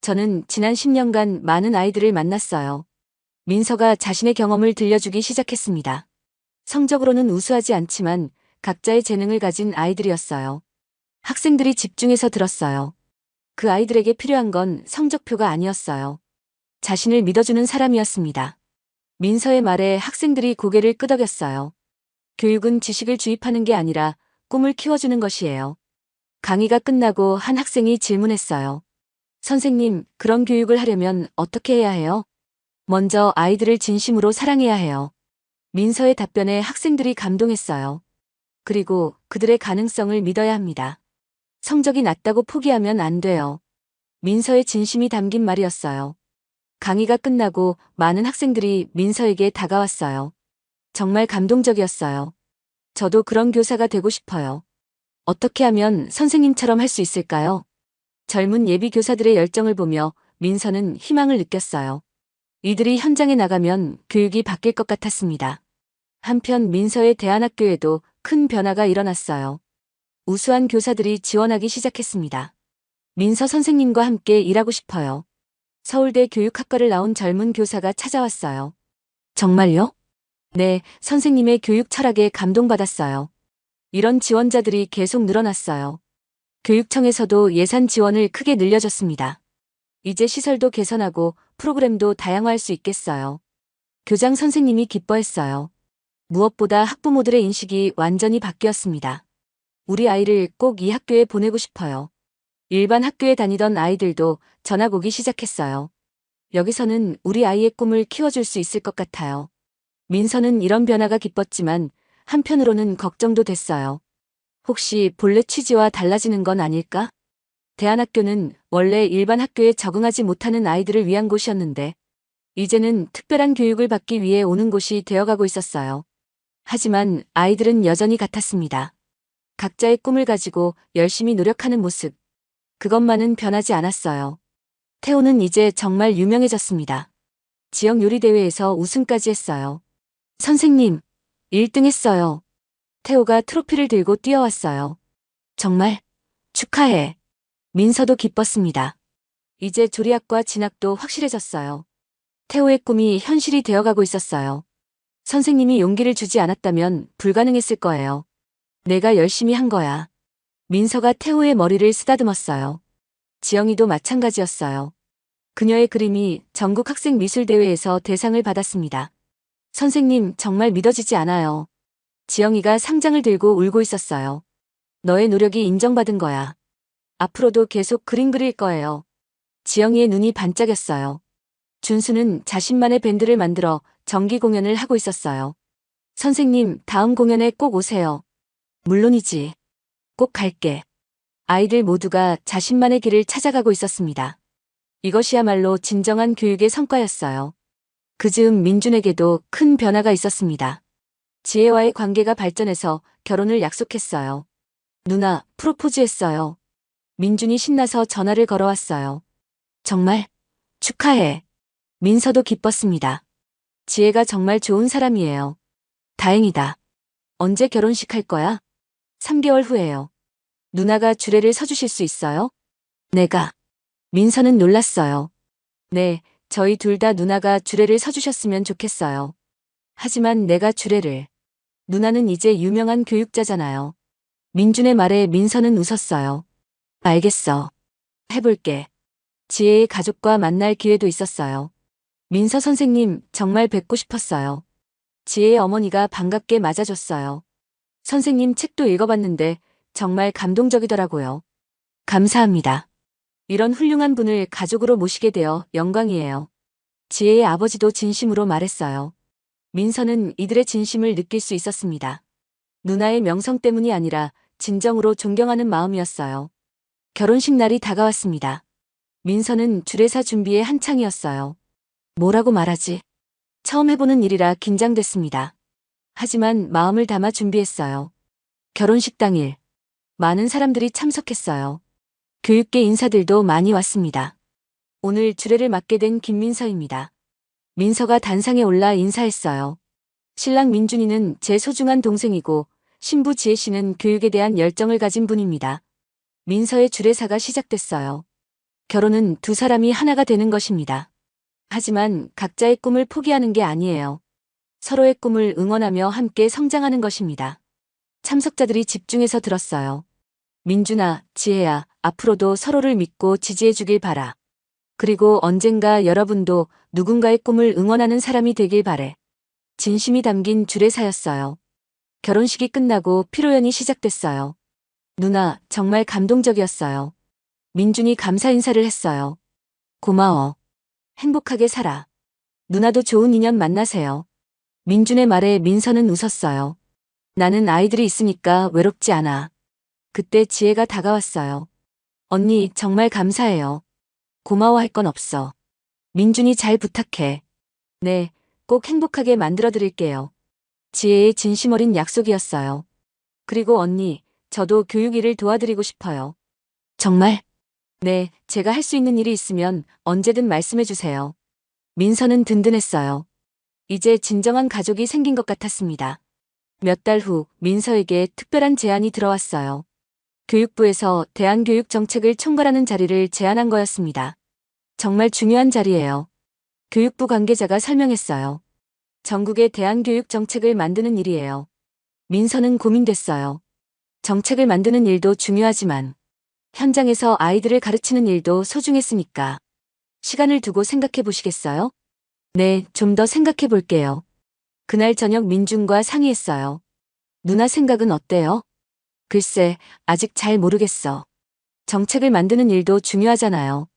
저는 지난 10년간 많은 아이들을 만났어요. 민서가 자신의 경험을 들려주기 시작했습니다. 성적으로는 우수하지 않지만 각자의 재능을 가진 아이들이었어요. 학생들이 집중해서 들었어요. 그 아이들에게 필요한 건 성적표가 아니었어요. 자신을 믿어주는 사람이었습니다. 민서의 말에 학생들이 고개를 끄덕였어요. 교육은 지식을 주입하는 게 아니라 꿈을 키워주는 것이에요. 강의가 끝나고 한 학생이 질문했어요. 선생님, 그런 교육을 하려면 어떻게 해야 해요? 먼저 아이들을 진심으로 사랑해야 해요. 민서의 답변에 학생들이 감동했어요. 그리고 그들의 가능성을 믿어야 합니다. 성적이 낮다고 포기하면 안 돼요. 민서의 진심이 담긴 말이었어요. 강의가 끝나고 많은 학생들이 민서에게 다가왔어요. 정말 감동적이었어요. 저도 그런 교사가 되고 싶어요. 어떻게 하면 선생님처럼 할 수 있을까요? 젊은 예비 교사들의 열정을 보며 민서는 희망을 느꼈어요. 이들이 현장에 나가면 교육이 바뀔 것 같았습니다. 한편 민서의 대안학교에도 큰 변화가 일어났어요. 우수한 교사들이 지원하기 시작했습니다. 민서 선생님과 함께 일하고 싶어요. 서울대 교육학과를 나온 젊은 교사가 찾아왔어요. 정말요? 네, 선생님의 교육 철학에 감동받았어요. 이런 지원자들이 계속 늘어났어요. 교육청에서도 예산 지원을 크게 늘려줬습니다. 이제 시설도 개선하고 프로그램도 다양화할 수 있겠어요. 교장 선생님이 기뻐했어요. 무엇보다 학부모들의 인식이 완전히 바뀌었습니다. 우리 아이를 꼭 이 학교에 보내고 싶어요. 일반 학교에 다니던 아이들도 전학 오기 시작했어요. 여기서는 우리 아이의 꿈을 키워줄 수 있을 것 같아요. 민서는 이런 변화가 기뻤지만 한편으로는 걱정도 됐어요. 혹시 본래 취지와 달라지는 건 아닐까? 대안학교는 원래 일반 학교에 적응하지 못하는 아이들을 위한 곳이었는데 이제는 특별한 교육을 받기 위해 오는 곳이 되어가고 있었어요. 하지만 아이들은 여전히 같았습니다. 각자의 꿈을 가지고 열심히 노력하는 모습. 그것만은 변하지 않았어요. 태호는 이제 정말 유명해졌습니다. 지역 요리대회에서 우승까지 했어요. 선생님, 1등 했어요. 태호가 트로피를 들고 뛰어왔어요. 정말 축하해. 민서도 기뻤습니다. 이제 조리학과 진학도 확실해졌어요. 태호의 꿈이 현실이 되어가고 있었어요. 선생님이 용기를 주지 않았다면 불가능했을 거예요. 내가 열심히 한 거야. 민서가 태호의 머리를 쓰다듬었어요. 지영이도 마찬가지였어요. 그녀의 그림이 전국 학생 미술대회에서 대상을 받았습니다. 선생님, 정말 믿어지지 않아요. 지영이가 상장을 들고 울고 있었어요. 너의 노력이 인정받은 거야. 앞으로도 계속 그림 그릴 거예요. 지영이의 눈이 반짝였어요. 준수는 자신만의 밴드를 만들어 정기 공연을 하고 있었어요. 선생님, 다음 공연에 꼭 오세요. 물론이지. 꼭 갈게. 아이들 모두가 자신만의 길을 찾아가고 있었습니다. 이것이야말로 진정한 교육의 성과였어요. 그 즈음 민준에게도 큰 변화가 있었습니다. 지혜와의 관계가 발전해서 결혼을 약속했어요. 누나, 프로포즈했어요. 민준이 신나서 전화를 걸어왔어요. 정말 축하해. 민서도 기뻤습니다. 지혜가 정말 좋은 사람이에요. 다행이다. 언제 결혼식 할 거야? 3개월 후에요. 누나가 주례를 서주실 수 있어요? 내가. 민서는 놀랐어요. 네, 저희 둘 다 누나가 주례를 서주셨으면 좋겠어요. 하지만 내가 주례를. 누나는 이제 유명한 교육자잖아요. 민준의 말에 민서는 웃었어요. 알겠어. 해볼게. 지혜의 가족과 만날 기회도 있었어요. 민서 선생님, 정말 뵙고 싶었어요. 지혜의 어머니가 반갑게 맞아줬어요. 선생님 책도 읽어봤는데 정말 감동적이더라고요. 감사합니다. 이런 훌륭한 분을 가족으로 모시게 되어 영광이에요. 지혜의 아버지도 진심으로 말했어요. 민서는 이들의 진심을 느낄 수 있었습니다. 누나의 명성 때문이 아니라 진정으로 존경하는 마음이었어요. 결혼식 날이 다가왔습니다. 민서는 주례사 준비에 한창이었어요. 뭐라고 말하지? 처음 해보는 일이라 긴장됐습니다. 하지만 마음을 담아 준비했어요. 결혼식 당일 많은 사람들이 참석했어요. 교육계 인사들도 많이 왔습니다. 오늘 주례를 맡게 된 김민서입니다. 민서가 단상에 올라 인사했어요. 신랑 민준이는 제 소중한 동생이고 신부 지혜 씨는 교육에 대한 열정을 가진 분입니다. 민서의 주례사가 시작됐어요. 결혼은 두 사람이 하나가 되는 것입니다. 하지만 각자의 꿈을 포기하는 게 아니에요. 서로의 꿈을 응원하며 함께 성장하는 것입니다. 참석자들이 집중해서 들었어요. 민준아, 지혜야, 앞으로도 서로를 믿고 지지해 주길 바라. 그리고 언젠가 여러분도 누군가의 꿈을 응원하는 사람이 되길 바래. 진심이 담긴 주례사였어요. 결혼식이 끝나고 피로연이 시작됐어요. 누나, 정말 감동적이었어요. 민준이 감사 인사를 했어요. 고마워. 행복하게 살아. 누나도 좋은 인연 만나세요. 민준의 말에 민서는 웃었어요. 나는 아이들이 있으니까 외롭지 않아. 그때 지혜가 다가왔어요. 언니, 정말 감사해요. 고마워할 건 없어. 민준이 잘 부탁해. 네, 꼭 행복하게 만들어 드릴게요. 지혜의 진심 어린 약속이었어요. 그리고 언니, 저도 교육 일을 도와드리고 싶어요. 정말? 네, 제가 할 수 있는 일이 있으면 언제든 말씀해 주세요. 민서는 든든했어요. 이제 진정한 가족이 생긴 것 같았습니다. 몇 달 후 민서에게 특별한 제안이 들어왔어요. 교육부에서 대안교육 정책을 총괄하는 자리를 제안한 거였습니다. 정말 중요한 자리예요. 교육부 관계자가 설명했어요. 전국의 대안교육 정책을 만드는 일이에요. 민서는 고민됐어요. 정책을 만드는 일도 중요하지만 현장에서 아이들을 가르치는 일도 소중했으니까. 시간을 두고 생각해 보시겠어요? 네, 좀 더 생각해 볼게요. 그날 저녁 민준과 상의했어요. 누나 생각은 어때요? 글쎄, 아직 잘 모르겠어. 정책을 만드는 일도 중요하잖아요.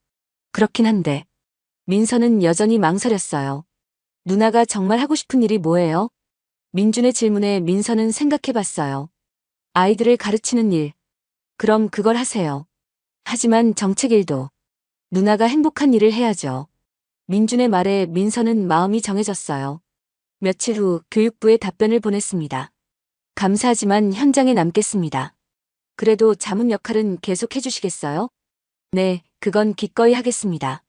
그렇긴 한데. 민서는 여전히 망설였어요. 누나가 정말 하고 싶은 일이 뭐예요? 민준의 질문에 민서는 생각해 봤어요. 아이들을 가르치는 일. 그럼 그걸 하세요. 하지만 정책 일도. 누나가 행복한 일을 해야죠. 민준의 말에 민서는 마음이 정해졌어요. 며칠 후 교육부에 답변을 보냈습니다. 감사하지만 현장에 남겠습니다. 그래도 자문 역할은 계속 해주시겠어요? 네, 그건 기꺼이 하겠습니다.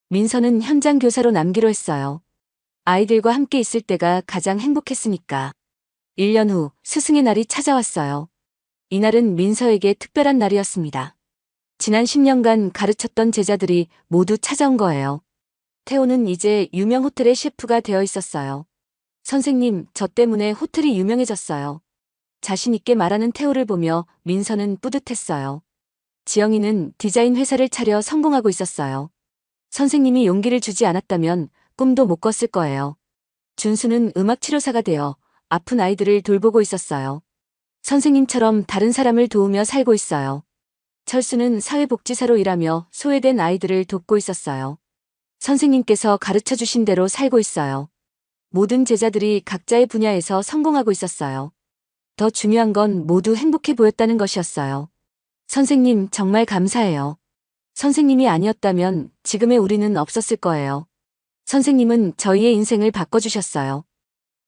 민서는 현장 교사로 남기로 했어요. 아이들과 함께 있을 때가 가장 행복했으니까. 1년 후 스승의 날이 찾아왔어요. 이날은 민서에게 특별한 날이었습니다. 지난 10년간 가르쳤던 제자들이 모두 찾아온 거예요. 태호는 이제 유명 호텔의 셰프가 되어 있었어요. 선생님, 저 때문에 호텔이 유명해졌어요. 자신 있게 말하는 태호를 보며 민서는 뿌듯했어요. 지영이는 디자인 회사를 차려 성공하고 있었어요. 선생님이 용기를 주지 않았다면 꿈도 못 꿨을 거예요. 준수는 음악 치료사가 되어 아픈 아이들을 돌보고 있었어요. 선생님처럼 다른 사람을 도우며 살고 있어요. 철수는 사회복지사로 일하며 소외된 아이들을 돕고 있었어요. 선생님께서 가르쳐 주신 대로 살고 있어요. 모든 제자들이 각자의 분야에서 성공하고 있었어요. 더 중요한 건 모두 행복해 보였다는 것이었어요. 선생님, 정말 감사해요. 선생님이 아니었다면 지금의 우리는 없었을 거예요. 선생님은 저희의 인생을 바꿔주셨어요.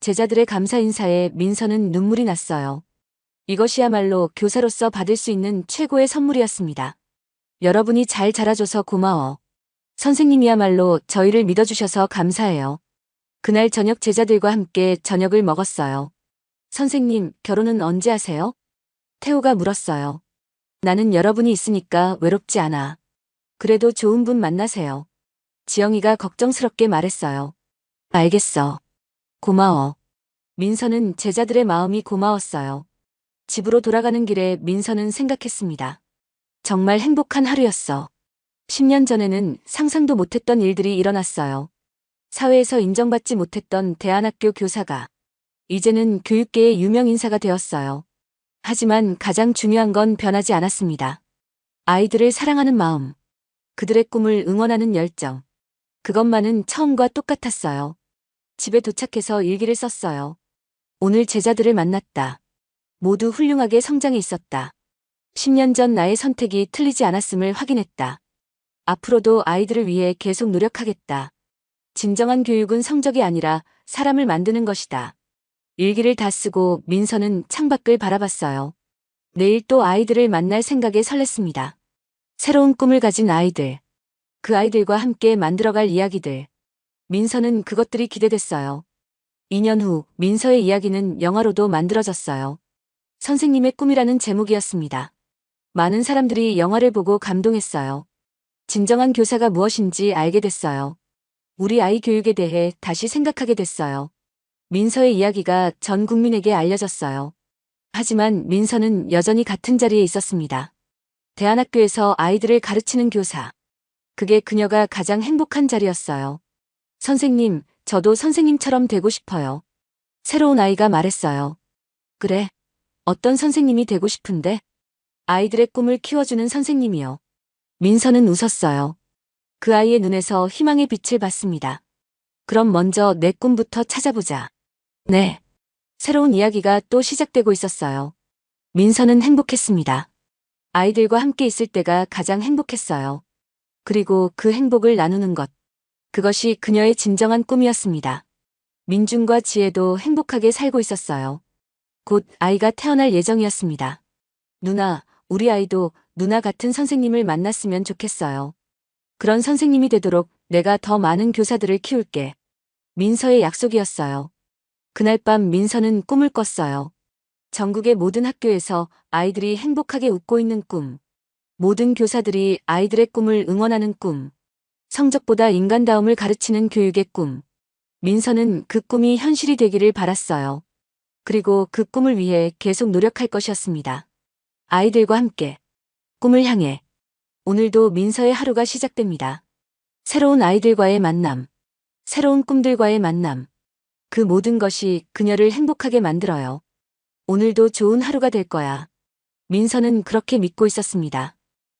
제자들의 감사 인사에 민서는 눈물이 났어요. 이것이야말로 교사로서 받을 수 있는 최고의 선물이었습니다. 여러분이 잘 자라줘서 고마워. 선생님이야말로 저희를 믿어주셔서 감사해요. 그날 저녁 제자들과 함께 저녁을 먹었어요. 선생님, 결혼은 언제 하세요? 태호가 물었어요. 나는 여러분이 있으니까 외롭지 않아. 그래도 좋은 분 만나세요. 지영이가 걱정스럽게 말했어요. 알겠어. 고마워. 민서는 제자들의 마음이 고마웠어요. 집으로 돌아가는 길에 민서는 생각했습니다. 정말 행복한 하루였어. 10년 전에는 상상도 못했던 일들이 일어났어요. 사회에서 인정받지 못했던 대안학교 교사가 이제는 교육계의 유명 인사가 되었어요. 하지만 가장 중요한 건 변하지 않았습니다. 아이들을 사랑하는 마음, 그들의 꿈을 응원하는 열정. 그것만은 처음과 똑같았어요. 집에 도착해서 일기를 썼어요. 오늘 제자들을 만났다. 모두 훌륭하게 성장해 있었다. 10년 전 나의 선택이 틀리지 않았음을 확인했다. 앞으로도 아이들을 위해 계속 노력하겠다. 진정한 교육은 성적이 아니라 사람을 만드는 것이다. 일기를 다 쓰고 민서는 창밖을 바라봤어요. 내일 또 아이들을 만날 생각에 설렜습니다. 새로운 꿈을 가진 아이들. 그 아이들과 함께 만들어갈 이야기들. 민서는 그것들이 기대됐어요. 2년 후 민서의 이야기는 영화로도 만들어졌어요. 선생님의 꿈이라는 제목이었습니다. 많은 사람들이 영화를 보고 감동했어요. 진정한 교사가 무엇인지 알게 됐어요. 우리 아이 교육에 대해 다시 생각하게 됐어요. 민서의 이야기가 전 국민에게 알려졌어요. 하지만 민서는 여전히 같은 자리에 있었습니다. 대안학교에서 아이들을 가르치는 교사. 그게 그녀가 가장 행복한 자리였어요. 선생님, 저도 선생님처럼 되고 싶어요. 새로운 아이가 말했어요. 그래. 어떤 선생님이 되고 싶은데? 아이들의 꿈을 키워주는 선생님이요. 민서는 웃었어요. 그 아이의 눈에서 희망의 빛을 봤습니다. 그럼 먼저 내 꿈부터 찾아보자. 네. 새로운 이야기가 또 시작되고 있었어요. 민서는 행복했습니다. 아이들과 함께 있을 때가 가장 행복했어요. 그리고 그 행복을 나누는 것. 그것이 그녀의 진정한 꿈이었습니다. 민준과 지혜도 행복하게 살고 있었어요. 곧 아이가 태어날 예정이었습니다. 누나, 우리 아이도 누나 같은 선생님을 만났으면 좋겠어요. 그런 선생님이 되도록 내가 더 많은 교사들을 키울게. 민서의 약속이었어요. 그날 밤 민서는 꿈을 꿨어요. 전국의 모든 학교에서 아이들이 행복하게 웃고 있는 꿈. 모든 교사들이 아이들의 꿈을 응원하는 꿈. 성적보다 인간다움을 가르치는 교육의 꿈. 민서는 그 꿈이 현실이 되기를 바랐어요. 그리고 그 꿈을 위해 계속 노력할 것이었습니다. 아이들과 함께 꿈을 향해 오늘도 민서의 하루가 시작됩니다. 새로운 아이들과의 만남, 새로운 꿈들과의 만남. 그 모든 것이 그녀를 행복하게 만들어요. 오늘도 좋은 하루가 될 거야. 민서는 그렇게 믿고 있었습니다.